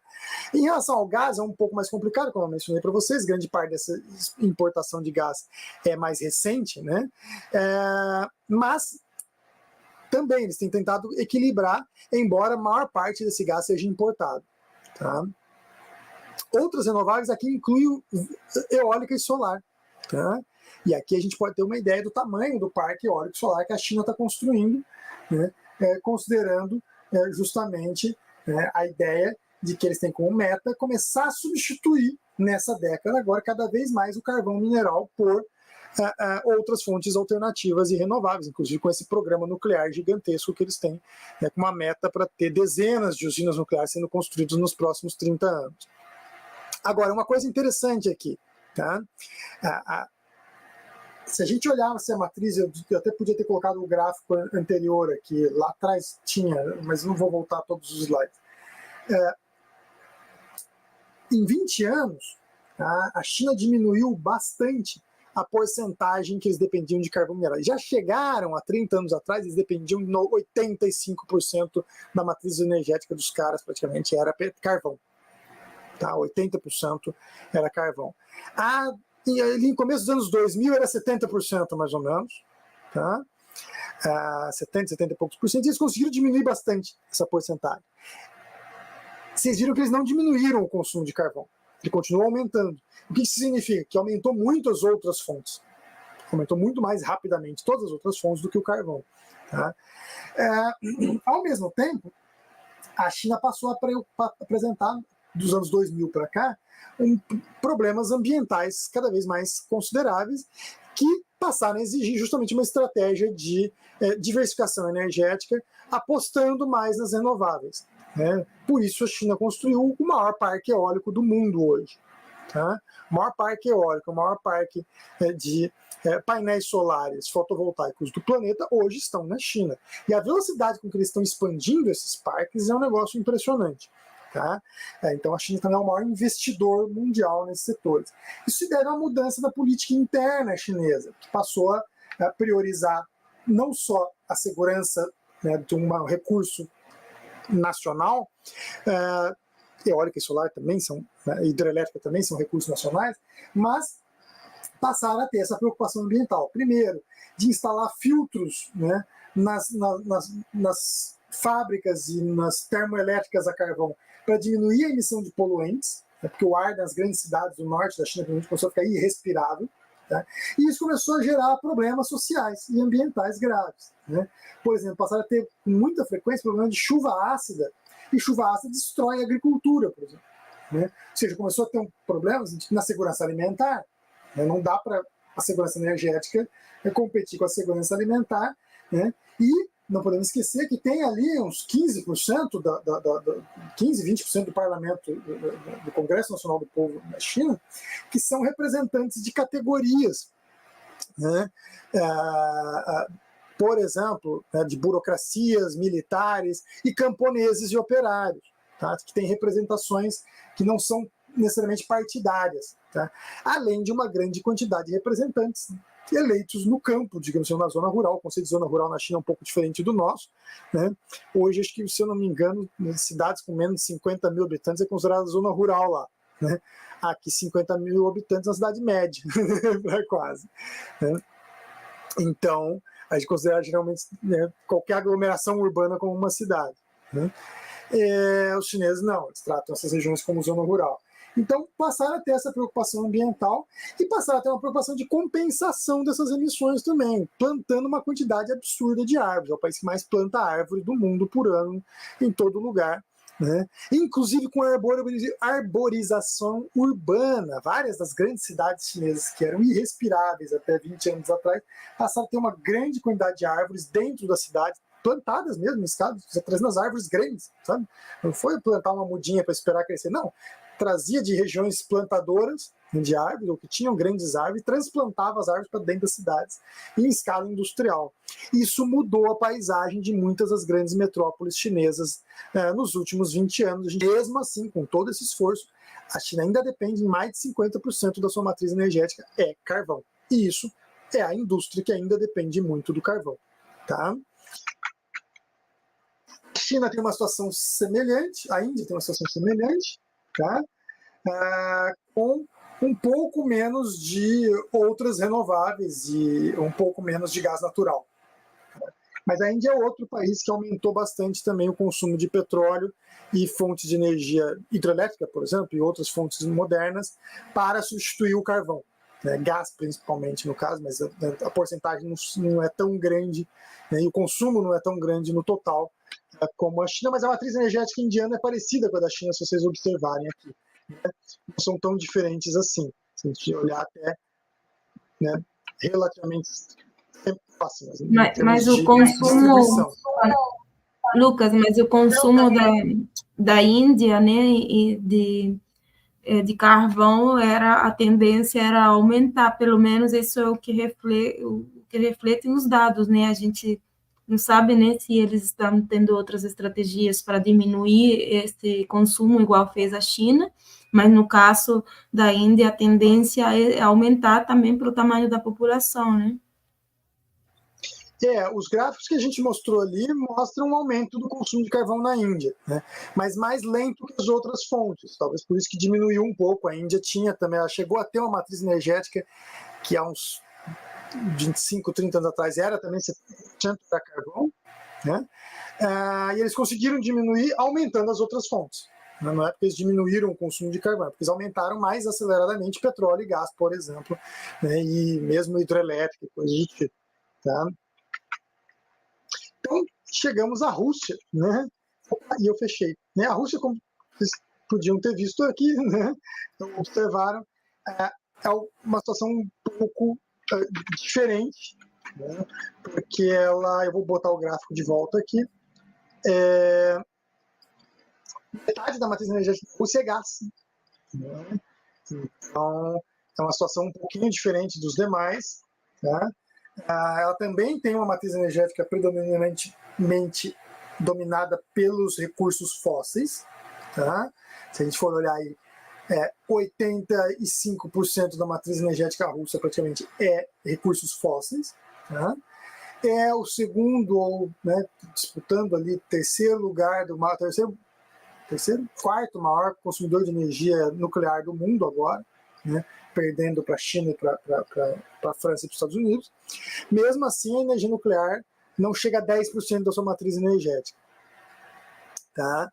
Em relação ao gás, é um pouco mais complicado, como eu mencionei para vocês, grande parte dessa importação de gás é mais recente, né? Mas também eles têm tentado equilibrar, embora a maior parte desse gás seja importado. Tá? Outras renováveis aqui incluem eólica e solar. Tá? E aqui a gente pode ter uma ideia do tamanho do parque eólico e solar que a China está construindo, né? Considerando justamente a ideia de que eles têm como meta começar a substituir nessa década agora cada vez mais o carvão mineral por outras fontes alternativas e renováveis, inclusive com esse programa nuclear gigantesco que eles têm, com uma meta para ter dezenas de usinas nucleares sendo construídas nos próximos 30 anos. Agora, uma coisa interessante aqui, tá? Se a gente olhar a matriz, eu até podia ter colocado o gráfico anterior aqui, lá atrás tinha, mas não vou voltar a todos os slides. Em 20 anos, a China diminuiu bastante a porcentagem que eles dependiam de carvão mineral. Já chegaram a 30 anos atrás, eles dependiam de 85% da matriz energética dos caras, praticamente era carvão. Tá? 80% era carvão. Ali no começo dos anos 2000 era 70% mais ou menos. Tá? 70 e poucos por cento, e eles conseguiram diminuir bastante essa porcentagem. Vocês viram que eles não diminuíram o consumo de carvão, ele continuou aumentando. O que isso significa? Que aumentou muito as outras fontes, aumentou muito mais rapidamente todas as outras fontes do que o carvão. Tá? Ao mesmo tempo, a China passou a apresentar, dos anos 2000 para cá, problemas ambientais cada vez mais consideráveis, que passaram a exigir justamente uma estratégia de diversificação energética, apostando mais nas renováveis. Né? Por isso a China construiu o maior parque eólico do mundo hoje. Tá? O maior parque eólico, o maior parque de painéis solares fotovoltaicos do planeta hoje estão na China. E a velocidade com que eles estão expandindo esses parques é um negócio impressionante. Tá? Então a China também é o maior investidor mundial nesses setores. Isso se deve a uma mudança da política interna chinesa, que passou a priorizar não só a segurança, né, de um recurso nacional, eólica e solar também são, hidrelétrica também são recursos nacionais, mas passaram a ter essa preocupação ambiental. Primeiro, de instalar filtros, né, nas fábricas e nas termoelétricas a carvão para diminuir a emissão de poluentes, né, porque o ar das grandes cidades do norte da China começou a ficar irrespirável. Tá? E isso começou a gerar problemas sociais e ambientais graves. Né? Por exemplo, passaram a ter com muita frequência problema de chuva ácida, e chuva ácida destrói a agricultura, por exemplo. Né? Ou seja, começou a ter problemas na segurança alimentar. Né? Não dá para a segurança energética competir com a segurança alimentar. Né? E não podemos esquecer que tem ali uns 15%, 15, 20% do parlamento, do Congresso Nacional do Povo na China, que são representantes de categorias, né? Por exemplo, de burocracias, militares e camponeses e operários, tá? Que têm representações que não são necessariamente partidárias, tá? Além de uma grande quantidade de representantes eleitos no campo, digamos assim, na zona rural. O conceito de zona rural na China é um pouco diferente do nosso. Né? Hoje, acho que, se eu não me engano, cidades com menos de 50 mil habitantes é considerada zona rural lá. Né? Aqui, 50 mil habitantes na cidade média, quase. Né? Então, a gente considera geralmente, né, qualquer aglomeração urbana como uma cidade. Né? Os chineses não, eles tratam essas regiões como zona rural. Então, passaram a ter essa preocupação ambiental e passaram a ter uma preocupação de compensação dessas emissões também, plantando uma quantidade absurda de árvores. É o país que mais planta árvore do mundo por ano, em todo lugar. Né? Inclusive com arborização urbana. Várias das grandes cidades chinesas que eram irrespiráveis até 20 anos atrás passaram a ter uma grande quantidade de árvores dentro da cidade, plantadas mesmo, trazendo as árvores grandes, sabe? Não foi plantar uma mudinha para esperar crescer, não. Trazia de regiões plantadoras de árvores, ou que tinham grandes árvores, e transplantava as árvores para dentro das cidades em escala industrial. Isso mudou a paisagem de muitas das grandes metrópoles chinesas nos últimos 20 anos. Mesmo assim, com todo esse esforço, a China ainda depende, em mais de 50% da sua matriz energética é carvão. E isso é a indústria que ainda depende muito do carvão. Tá? A China tem uma situação semelhante, a Índia tem uma situação semelhante, tá? Com um pouco menos de outras renováveis e um pouco menos de gás natural. Mas a Índia é outro país que aumentou bastante também o consumo de petróleo e fontes de energia hidrelétrica, por exemplo, e outras fontes modernas para substituir o carvão. Gás, principalmente, no caso, mas a porcentagem não é tão grande, né, e o consumo não é tão grande no total como a China, mas a matriz energética indiana é parecida com a da China, se vocês observarem aqui. Né? Não são tão diferentes assim, se a gente olhar até, né, relativamente próximas. Mas o consumo, Lucas, mas o consumo da Índia, né, e de carvão, a tendência era aumentar, pelo menos isso é o que reflete nos dados, né? A gente não sabe, né, se eles estão tendo outras estratégias para diminuir esse consumo, igual fez a China, mas no caso da Índia, a tendência é aumentar também para o tamanho da população, né? Os gráficos que a gente mostrou ali mostram um aumento do consumo de carvão na Índia, né? Mas mais lento que as outras fontes, talvez por isso que diminuiu um pouco. A Índia tinha também, ela chegou a ter uma matriz energética que há uns 25, 30 anos atrás era também 70% para carvão, né? E eles conseguiram diminuir aumentando as outras fontes. Não é porque eles diminuíram o consumo de carvão, é porque eles aumentaram mais aceleradamente petróleo e gás, por exemplo, né? E mesmo hidrelétrica, coisa do tipo. Tá? Então, chegamos à Rússia, né? E eu fechei. Né? A Rússia, como vocês podiam ter visto aqui, né? Observaram, é uma situação um pouco diferente, né? Porque eu vou botar o gráfico de volta aqui, metade da matriz energética da Rússia é gás. Né? Então, é uma situação um pouquinho diferente dos demais, né? Ela também tem uma matriz energética predominantemente dominada pelos recursos fósseis. Tá? Se a gente for olhar aí, 85% da matriz energética russa praticamente é recursos fósseis. Tá? É o segundo, ou, né, disputando ali terceiro lugar, quarto maior consumidor de energia nuclear do mundo agora, né? perdendo para a China e para a França e para os Estados Unidos. Mesmo assim, a energia nuclear não chega a 10% da sua matriz energética. Tá?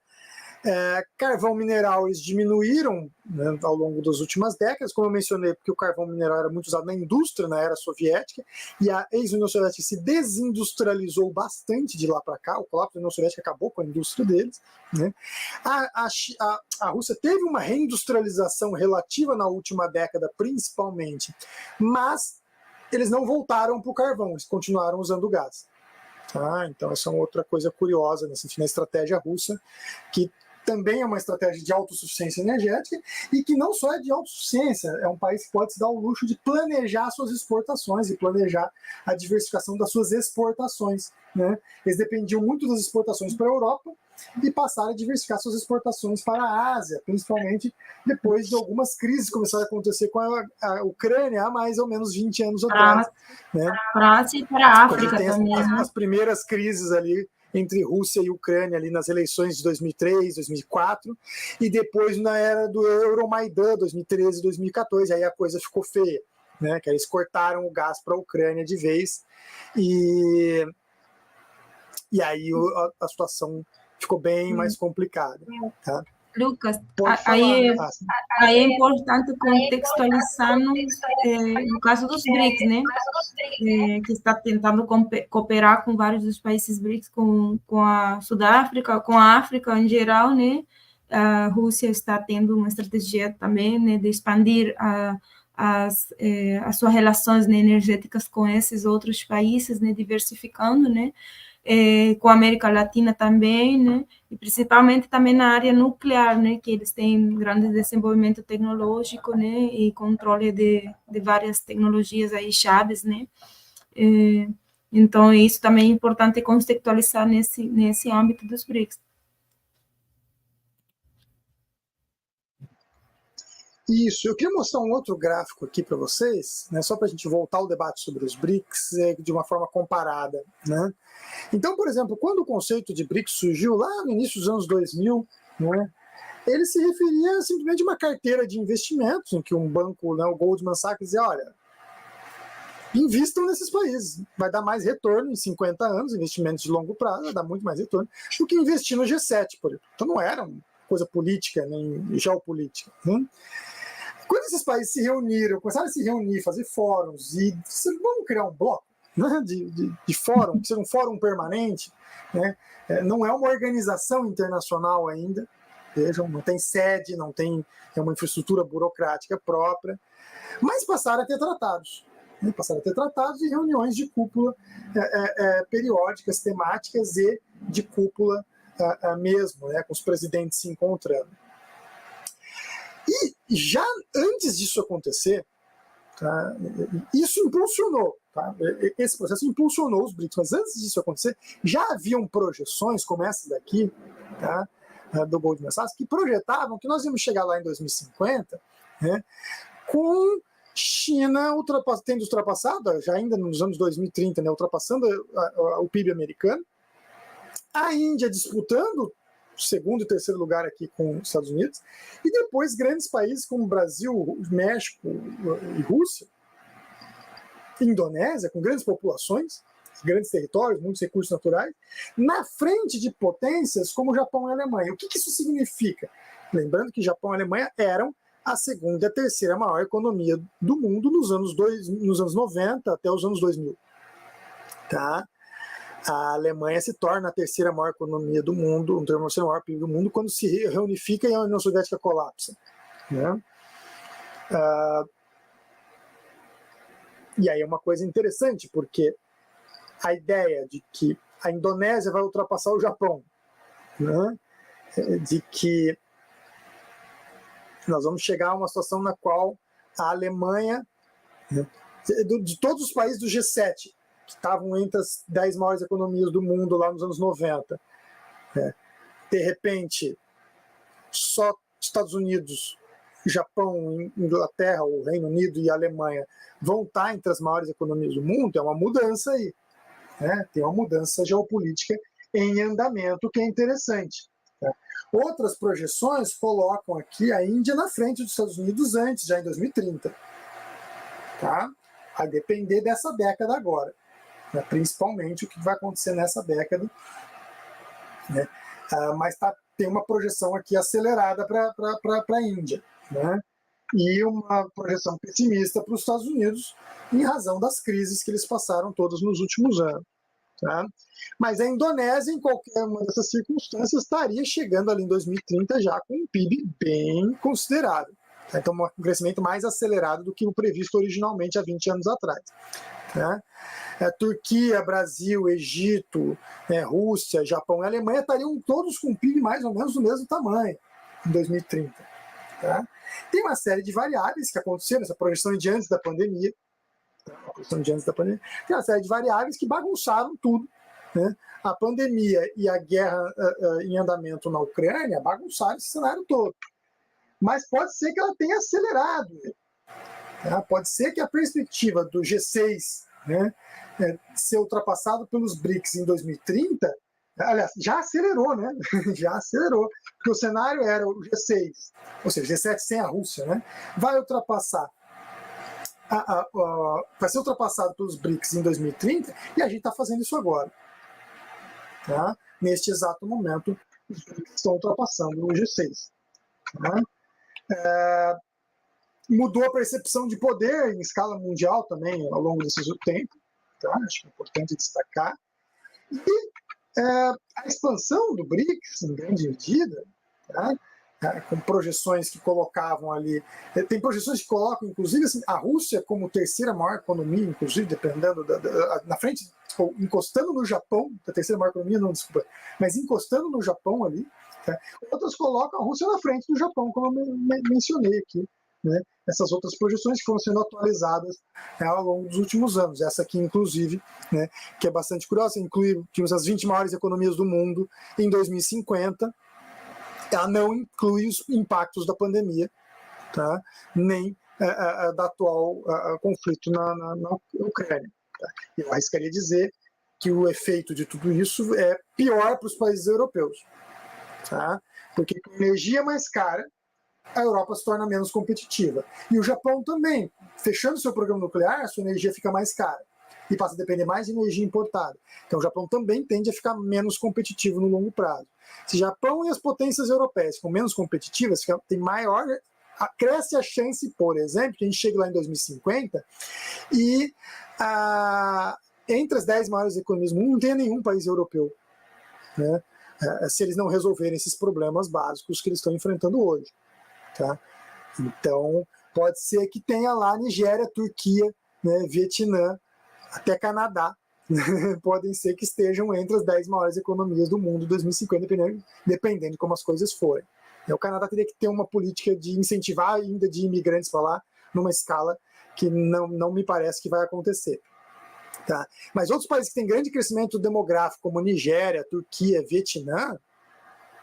Carvão mineral, eles diminuíram, né, ao longo das últimas décadas, como eu mencionei, porque o carvão mineral era muito usado na indústria, na era soviética, e a ex-União Soviética se desindustrializou bastante de lá para cá. O colapso da União Soviética acabou com a indústria deles. Né? A Rússia teve uma reindustrialização relativa na última década, principalmente, mas eles não voltaram para o carvão, eles continuaram usando o gás. Tá? Então, essa é uma outra coisa curiosa na estratégia russa, que também é uma estratégia de autossuficiência energética e que não só é de autossuficiência, é um país que pode se dar o luxo de planejar suas exportações e planejar a diversificação das suas exportações. Né? Eles dependiam muito das exportações para a Europa e passaram a diversificar suas exportações para a Ásia, principalmente depois de algumas crises começaram a acontecer com a Ucrânia há mais ou menos 20 anos atrás. Né? Para a Ásia e para a África também. As primeiras crises ali entre Rússia e Ucrânia ali nas eleições de 2003, 2004, e depois na era do Euromaidan, 2013, 2014, aí a coisa ficou feia, né? Que eles cortaram o gás para a Ucrânia de vez, e aí a situação ficou bem mais complicada. Tá? Lucas, aí é importante contextualizar no caso dos BRICS, né? Que está tentando cooperar com vários dos países BRICS, com a Sudáfrica, com a África em geral, né? A Rússia está tendo uma estratégia também, né, de expandir as suas relações, né, energéticas com esses outros países, né, diversificando, né? Com a América Latina também, né? E principalmente também na área nuclear, né? Que eles têm grande desenvolvimento tecnológico, né? E controle de várias tecnologias aí chaves, né? Então, isso também é importante contextualizar nesse âmbito dos BRICS. Isso, eu queria mostrar um outro gráfico aqui para vocês, né, só para a gente voltar ao debate sobre os BRICS de uma forma comparada. Né? Então, por exemplo, quando o conceito de BRICS surgiu lá no início dos anos 2000, né, ele se referia simplesmente a uma carteira de investimentos, em que um banco, né, o Goldman Sachs, dizia, olha, invistam nesses países, vai dar mais retorno em 50 anos, investimentos de longo prazo, vai dar muito mais retorno, do que investir no G7, por exemplo. Então não era uma coisa política, nem geopolítica. Né? Quando esses países se reuniram, começaram a se reunir, fazer fóruns, e vamos criar um bloco, né, de fórum, que seja um fórum permanente, né, não é uma organização internacional ainda, vejam, não tem sede, não tem uma infraestrutura burocrática própria, mas passaram a ter tratados. Né, passaram a ter tratados e reuniões de cúpula periódicas, temáticas e de cúpula mesmo, né, com os presidentes se encontrando. E já antes disso acontecer, tá, isso impulsionou, tá, esse processo impulsionou os BRICS, mas antes disso acontecer, já haviam projeções, como essa daqui, tá, do Goldman Sachs, que projetavam que nós íamos chegar lá em 2050, né, com China tendo ultrapassado, já ainda nos anos 2030, né, ultrapassando o PIB americano, a Índia disputando segundo e terceiro lugar aqui com os Estados Unidos, e depois grandes países como Brasil, México e Rússia, Indonésia, com grandes populações, grandes territórios, muitos recursos naturais, na frente de potências como Japão e Alemanha. O que isso significa? Lembrando que Japão e Alemanha eram a segunda e a terceira maior economia do mundo nos anos 90 até os anos 2000. Tá? A Alemanha se torna a terceira maior economia do mundo, o terceiro maior PIB do mundo, quando se reunifica e a União Soviética colapsa. Né? E aí é uma coisa interessante, porque a ideia de que a Indonésia vai ultrapassar o Japão, né? De que nós vamos chegar a uma situação na qual a Alemanha, né, de todos os países do G7, que estavam entre as 10 maiores economias do mundo lá nos anos 90. Né? De repente, só Estados Unidos, Japão, Inglaterra, o Reino Unido e a Alemanha vão estar entre as maiores economias do mundo, é uma mudança aí. Né? Tem uma mudança geopolítica em andamento que é interessante. Tá? Outras projeções colocam aqui a Índia na frente dos Estados Unidos antes, já em 2030. Tá? A depender dessa década agora. Né? Principalmente o que vai acontecer nessa década. Né? Mas tem uma projeção aqui acelerada para a Índia. Né? E uma projeção pessimista para os Estados Unidos, em razão das crises que eles passaram todos nos últimos anos. Tá? Mas a Indonésia, em qualquer uma dessas circunstâncias, estaria chegando ali em 2030 já com um PIB bem considerável. Tá? Então, um crescimento mais acelerado do que o previsto originalmente há 20 anos atrás. Tá? Turquia, Brasil, Egito, Rússia, Japão e Alemanha estariam todos com PIB mais ou menos do mesmo tamanho em 2030. Tá? Tem uma série de variáveis que aconteceram, essa projeção de antes da pandemia. Tem uma série de variáveis que bagunçaram tudo. Né? A pandemia e a guerra em andamento na Ucrânia bagunçaram esse cenário todo. Mas pode ser que ela tenha acelerado. Tá? Pode ser que a perspectiva do G6, né, ser ultrapassado pelos BRICS em 2030, aliás, já acelerou, né? Já acelerou. Porque o cenário era o G6, ou seja, G7 sem a Rússia, né? Vai ultrapassar. Vai ser ultrapassado pelos BRICS em 2030 e a gente está fazendo isso agora. Tá? Neste exato momento, os BRICS estão ultrapassando o G6. Tá? Mudou a percepção de poder em escala mundial também ao longo desse tempo. Tá? Acho que é importante destacar. E a expansão do BRICS, em grande medida, tá? Com projeções que colocavam ali... Tem projeções que colocam, inclusive, assim, a Rússia como terceira maior economia, inclusive, dependendo na frente, encostando no Japão, a terceira maior economia, não, desculpa, mas encostando no Japão ali. Tá? Outras colocam a Rússia na frente do Japão, como eu mencionei aqui. Né? Essas outras projeções que foram sendo atualizadas ao longo dos últimos anos. Essa aqui, inclusive, né, que é bastante curiosa, inclui as 20 maiores economias do mundo em 2050. Ela não inclui os impactos da pandemia, tá? Nem do atual conflito na Ucrânia. Tá? Eu arriscaria dizer que o efeito de tudo isso é pior para os países europeus. Tá? Porque com energia mais cara, a Europa se torna menos competitiva. E o Japão também, fechando seu programa nuclear, a sua energia fica mais cara e passa a depender mais de energia importada. Então o Japão também tende a ficar menos competitivo no longo prazo. Se o Japão e as potências europeias ficam menos competitivas, tem maior... Cresce a chance, por exemplo, que a gente chegue lá em 2050 e entre as 10 maiores economias do mundo não tenha nenhum país europeu. Né? Se eles não resolverem esses problemas básicos que eles estão enfrentando hoje. Tá? Então, pode ser que tenha lá Nigéria, Turquia, né, Vietnã, até Canadá, podem ser que estejam entre as 10 maiores economias do mundo em 2050, dependendo de como as coisas forem. O Canadá teria que ter uma política de incentivar ainda de imigrantes para lá, numa escala que não me parece que vai acontecer. Tá? Mas outros países que têm grande crescimento demográfico, como Nigéria, Turquia, Vietnã,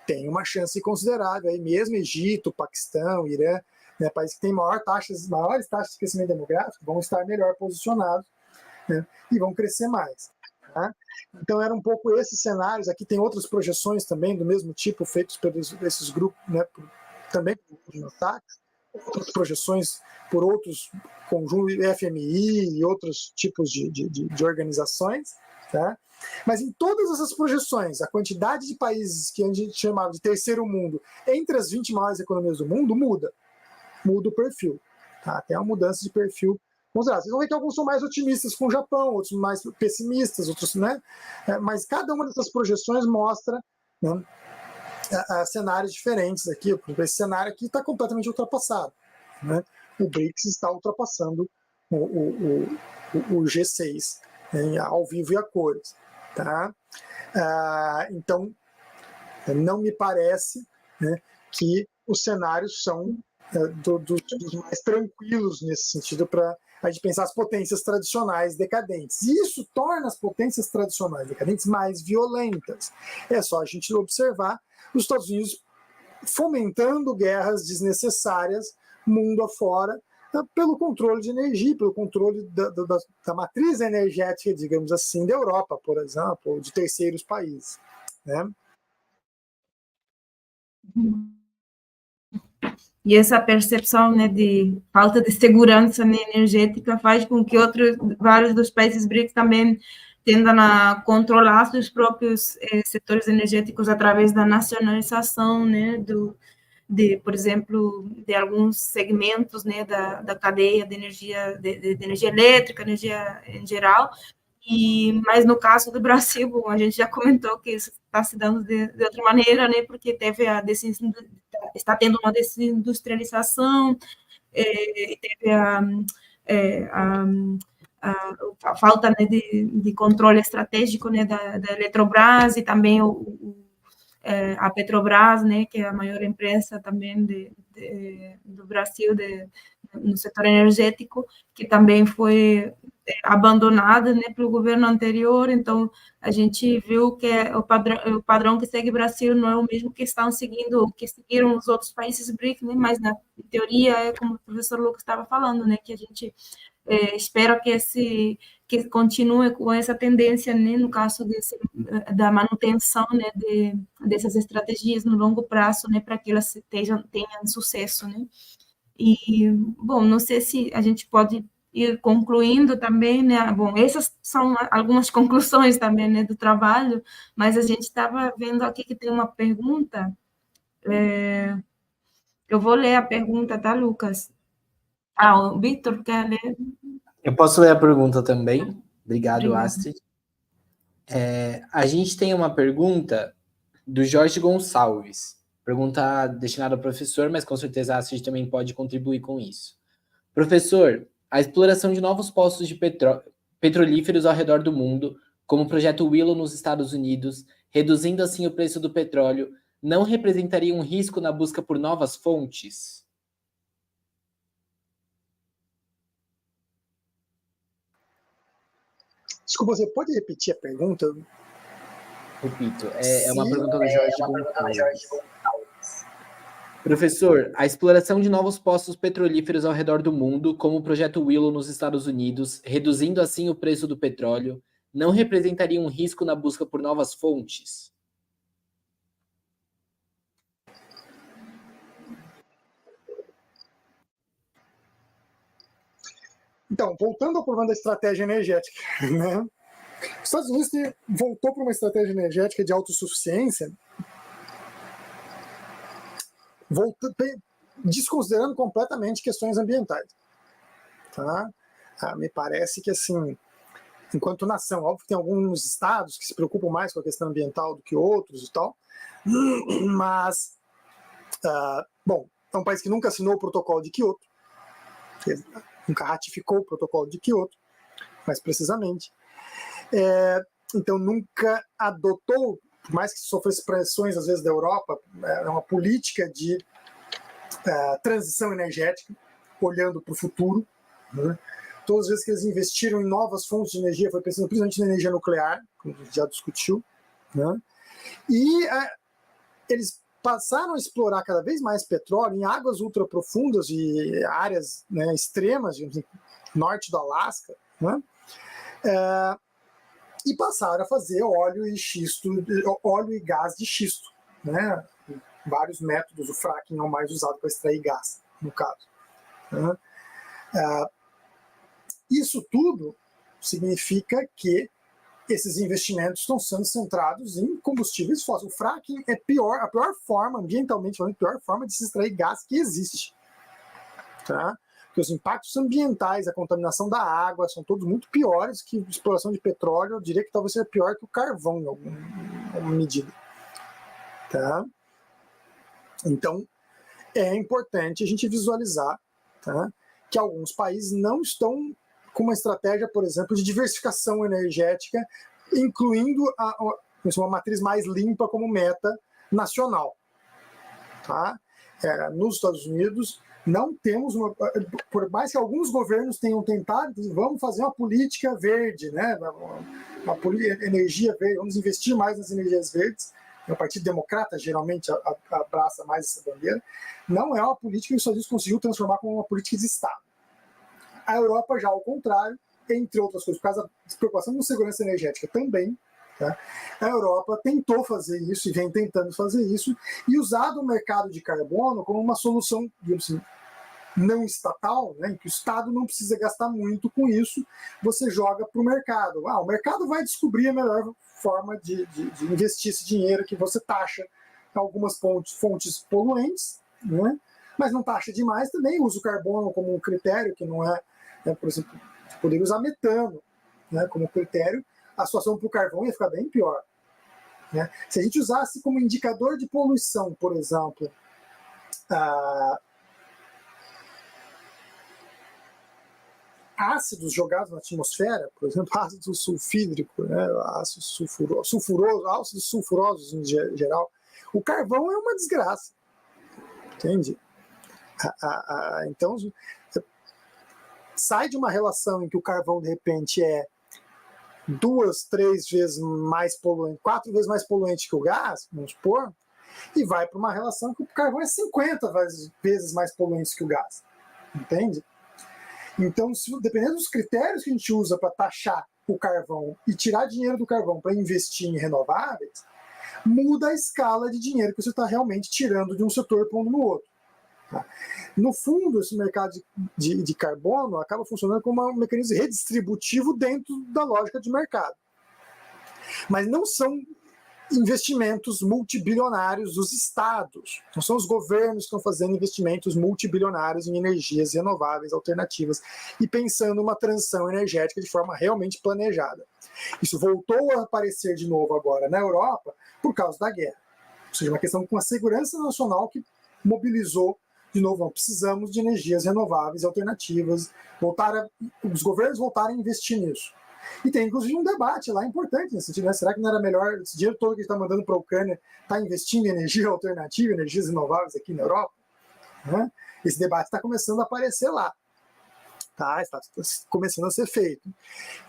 tem uma chance considerável, aí mesmo Egito, Paquistão, Irã, né, países que têm maiores taxas de crescimento demográfico, vão estar melhor posicionados, né, e vão crescer mais. Tá? Então eram um pouco esses cenários. Aqui tem outras projeções também do mesmo tipo, feitos por esses grupos, né, também por Goldman Sachs, outras projeções por outros conjuntos, FMI e outros tipos de organizações. Tá? Mas em todas essas projeções, a quantidade de países que a gente chamava de terceiro mundo entre as 20 maiores economias do mundo muda o perfil. Tá? Tem uma mudança de perfil considerável. Vocês vão ver que alguns são mais otimistas com o Japão, outros mais pessimistas, outros, né? Mas cada uma dessas projeções mostra, né, cenários diferentes aqui. Esse cenário aqui está completamente ultrapassado. Né? O BRICS está ultrapassando o G6, né, ao vivo e a cores. Tá? Então, não me parece, né, que os cenários são dos mais tranquilos nesse sentido para a gente pensar as potências tradicionais decadentes. E isso torna as potências tradicionais decadentes mais violentas. É só a gente observar os Estados Unidos fomentando guerras desnecessárias mundo afora, pelo controle de energia, pelo controle da matriz energética, digamos assim, da Europa, por exemplo, ou de terceiros países. Né? E essa percepção, né, de falta de segurança, né, energética faz com que vários dos países BRICS também tendam a controlar seus próprios setores energéticos através da nacionalização, né, por exemplo, de alguns segmentos, né, da cadeia de energia, de energia elétrica, energia em geral. Mas no caso do Brasil, bom, a gente já comentou que isso está se dando de outra maneira, né, porque está tendo uma desindustrialização, teve a falta, né, de controle estratégico, né, da Eletrobras, e também a Petrobras, né, que é a maior empresa também do Brasil no setor energético, que também foi abandonada, né, pelo governo anterior. Então a gente viu que o padrão que segue o Brasil não é o mesmo que seguiram os outros países BRICS, né, mas na teoria é como o professor Lucas estava falando, né, que a gente espera que continue com essa tendência, né, no caso da manutenção, né, dessas estratégias no longo prazo, né, para que elas tenham sucesso, né. E, bom, não sei se a gente pode ir concluindo também, né, bom, essas são algumas conclusões também, né, do trabalho, mas a gente estava vendo aqui que tem uma pergunta, eu vou ler a pergunta, tá, Lucas? O Victor quer ler? Eu posso ler a pergunta também. Obrigado, Obrigada. Astrid. A gente tem uma pergunta do Jorge Gonçalves. Pergunta destinada ao professor, mas com certeza a Astrid também pode contribuir com isso. Professor, a exploração de novos postos de petrolíferos ao redor do mundo, como o projeto Willow nos Estados Unidos, reduzindo assim o preço do petróleo, não representaria um risco na busca por novas fontes? Desculpa, você pode repetir a pergunta? Repito, é uma pergunta do Jorge Gonçalves. Professor, a exploração de novos postos petrolíferos ao redor do mundo, como o projeto Willow nos Estados Unidos, reduzindo assim o preço do petróleo, não representaria um risco na busca por novas fontes? Então, voltando ao problema da estratégia energética, né? Os Estados Unidos voltou para uma estratégia energética de autossuficiência, desconsiderando completamente questões ambientais. Tá? Me parece que, assim, enquanto nação, óbvio que tem alguns estados que se preocupam mais com a questão ambiental do que outros e tal, mas, bom, é um país que nunca assinou o protocolo de Kyoto, nunca ratificou o protocolo de Kyoto, mais precisamente. Então nunca adotou, por mais que sofresse pressões às vezes da Europa, uma política de transição energética, olhando para o futuro. Né? Todas as vezes que eles investiram em novas fontes de energia, foi pensando principalmente na energia nuclear, como a gente já discutiu. Né? E eles passaram a explorar cada vez mais petróleo em águas ultraprofundas e áreas, né, extremas, digamos assim, norte do Alasca, né? E passaram a fazer óleo e gás de xisto, né? Vários métodos, o fracking é o mais usado para extrair gás, no caso. Né? Isso tudo significa que esses investimentos estão sendo centrados em combustíveis fósseis. O fracking é a pior forma, ambientalmente falando, a pior forma de se extrair gás que existe. Tá? Porque os impactos ambientais, a contaminação da água, são todos muito piores que a exploração de petróleo. Eu diria que talvez seja pior que o carvão, em alguma medida. Tá? Então, é importante a gente visualizar, tá, que alguns países não estão com uma estratégia, por exemplo, de diversificação energética, incluindo uma matriz mais limpa como meta nacional. Tá? Nos Estados Unidos, não temos por mais que alguns governos tenham tentado, vamos fazer uma política verde, né? uma energia verde, vamos investir mais nas energias verdes. O Partido Democrata geralmente abraça mais essa bandeira. Não é uma política que os Estados Unidos conseguiu transformar como uma política de Estado. A Europa já ao contrário, entre outras coisas, por causa da preocupação com segurança energética também, Tá? A Europa tentou fazer isso e vem tentando fazer isso e usado o mercado de carbono como uma solução, digamos assim, não estatal, né, em que o Estado não precisa gastar muito com isso, você joga para o mercado. O mercado vai descobrir a melhor forma de investir esse dinheiro que você taxa algumas fontes poluentes, né, mas não taxa demais também, usa o carbono como um critério, que não é, né, por exemplo, poderia usar metano, né, como critério, a situação para o carvão ia ficar bem pior. Né? Se a gente usasse como indicador de poluição, por exemplo, ácidos jogados na atmosfera, por exemplo, ácido sulfídrico, né, ácido sulfuroso, ácidos sulfurosos em geral, o carvão é uma desgraça. Entende? Então, sai de uma relação em que o carvão, de repente, é 2, 3 vezes mais poluente, 4 vezes mais poluente que o gás, vamos supor, e vai para uma relação em que o carvão é 50 vezes mais poluente que o gás. Entende? Então, dependendo dos critérios que a gente usa para taxar o carvão e tirar dinheiro do carvão para investir em renováveis, muda a escala de dinheiro que você está realmente tirando de um setor e pondo no outro. Tá? No fundo, esse mercado de carbono acaba funcionando como um mecanismo redistributivo dentro da lógica de mercado. Mas não são investimentos multibilionários dos estados. Não são os governos que estão fazendo investimentos multibilionários em energias renováveis alternativas e pensando uma transição energética de forma realmente planejada. Isso voltou a aparecer de novo agora na Europa por causa da guerra. Ou seja, uma questão com a segurança nacional que mobilizou de novo, precisamos de energias renováveis alternativas, os governos voltarem a investir nisso. E tem, inclusive, um debate lá importante nesse sentido, né? Será que não era melhor esse dinheiro todo que a gente está mandando para a Ucrânia estar investindo em energia alternativa, energias renováveis aqui na Europa? Né? Esse debate está começando a aparecer lá. Tá? Está começando a ser feito.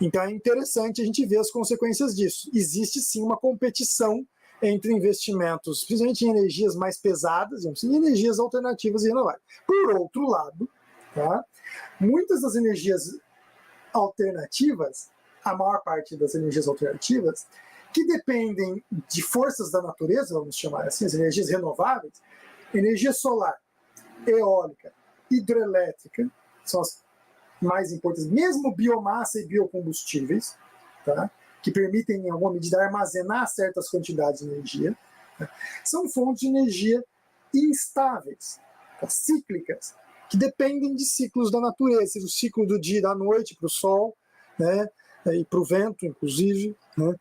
Então é interessante a gente ver as consequências disso. Existe sim uma competição entre investimentos, principalmente em energias mais pesadas, em energias alternativas e renováveis. Por outro lado, tá? Muitas das energias alternativas, a maior parte das energias alternativas, que dependem de forças da natureza, vamos chamar assim, as energias renováveis, energia solar, eólica, hidrelétrica, são as mais importantes, mesmo biomassa e biocombustíveis, tá? Que permitem, em alguma medida, armazenar certas quantidades de energia, né? São fontes de energia instáveis, tá? Cíclicas, que dependem de ciclos da natureza, o ciclo do dia e da noite para o sol, né? E para o vento, inclusive, né?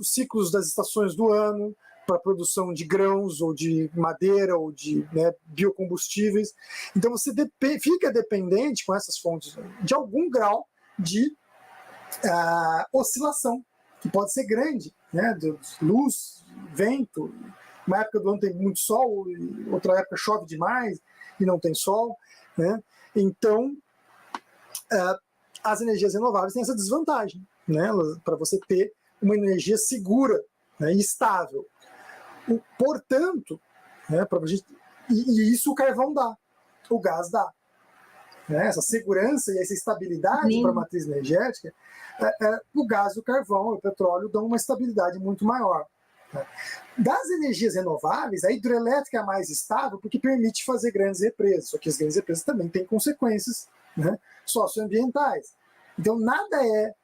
Os ciclos das estações do ano, para a produção de grãos, ou de madeira, ou de, né, biocombustíveis. Então você fica dependente com essas fontes de algum grau de oscilação, que pode ser grande, né, de luz, vento. Uma época do ano tem muito sol, outra época chove demais e não tem sol, né? Então, as energias renováveis têm essa desvantagem, né, para você ter uma energia segura, né, e estável. Portanto, né, e isso o carvão dá, o gás dá. Né, essa segurança e essa estabilidade para a matriz energética, o gás, o carvão e o petróleo dão uma estabilidade muito maior. Né. Das energias renováveis, a hidrelétrica é a mais estável porque permite fazer grandes represas, só que as grandes represas também têm consequências, né, socioambientais. Então, nada é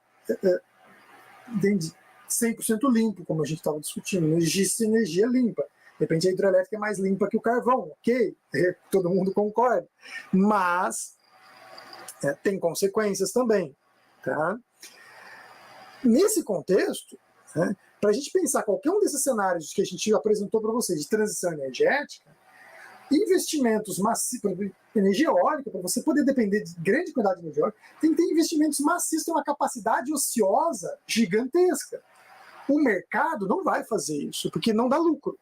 100% limpo, como a gente estava discutindo. Não existe energia limpa. De repente, a hidrelétrica é mais limpa que o carvão, ok? Todo mundo concorda. Mas tem consequências também. Tá? Nesse contexto, né, para a gente pensar qualquer um desses cenários que a gente apresentou para vocês de transição energética, investimentos massivos, energia eólica, para você poder depender de grande quantidade de energia eólica, tem que ter investimentos maciços, tem uma capacidade ociosa gigantesca. O mercado não vai fazer isso, porque não dá lucro.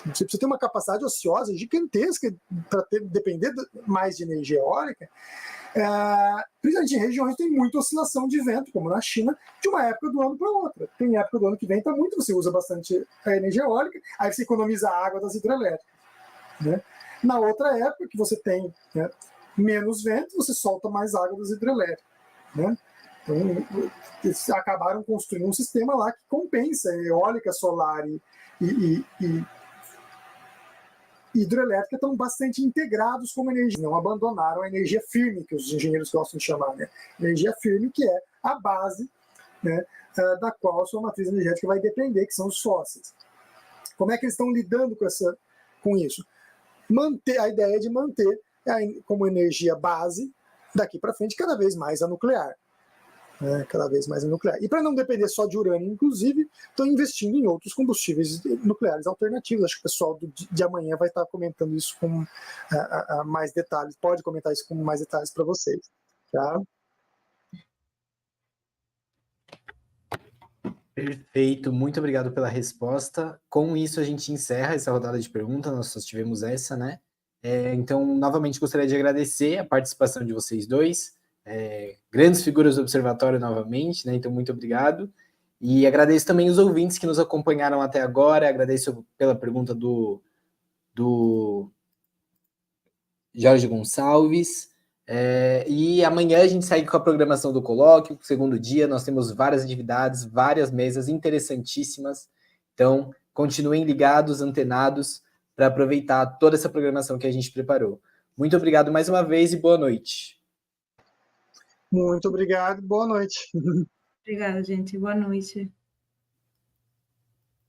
Você precisa ter uma capacidade ociosa gigantesca para depender mais de energia eólica, principalmente em regiões que tem muita oscilação de vento, como na China, de uma época do ano para outra. Tem época do ano que venta muito, você usa bastante a energia eólica, aí você economiza a água das hidrelétricas. Né? Na outra época que você tem, né, menos vento, você solta mais água das hidrelétricas. Né? Então, eles acabaram construindo um sistema lá que compensa eólica, solar e hidrelétrica, estão bastante integrados como energia, não abandonaram a energia firme, que os engenheiros gostam de chamar, né? Energia firme, que é a base, né, da qual a sua matriz energética vai depender, que são os fósseis. Como é que eles estão lidando com isso? A ideia é de manter como energia base, daqui para frente, cada vez mais a nuclear. Cada vez mais a nuclear. E para não depender só de urânio, inclusive, estão investindo em outros combustíveis nucleares alternativos. Acho que o pessoal de amanhã vai estar comentando isso com mais detalhes. Pode comentar isso com mais detalhes para vocês. Tá? Perfeito, muito obrigado pela resposta. Com isso, a gente encerra essa rodada de perguntas, nós só tivemos essa, né? Então, novamente, gostaria de agradecer a participação de vocês dois, grandes figuras do Observatório novamente, né? Então, muito obrigado. E agradeço também os ouvintes que nos acompanharam até agora, agradeço pela pergunta do Jorge Gonçalves. E amanhã a gente segue com a programação do colóquio, segundo dia, nós temos várias atividades, várias mesas interessantíssimas, então continuem ligados, antenados, para aproveitar toda essa programação que a gente preparou. Muito obrigado mais uma vez e boa noite. Muito obrigado, boa noite. Obrigada, gente, boa noite.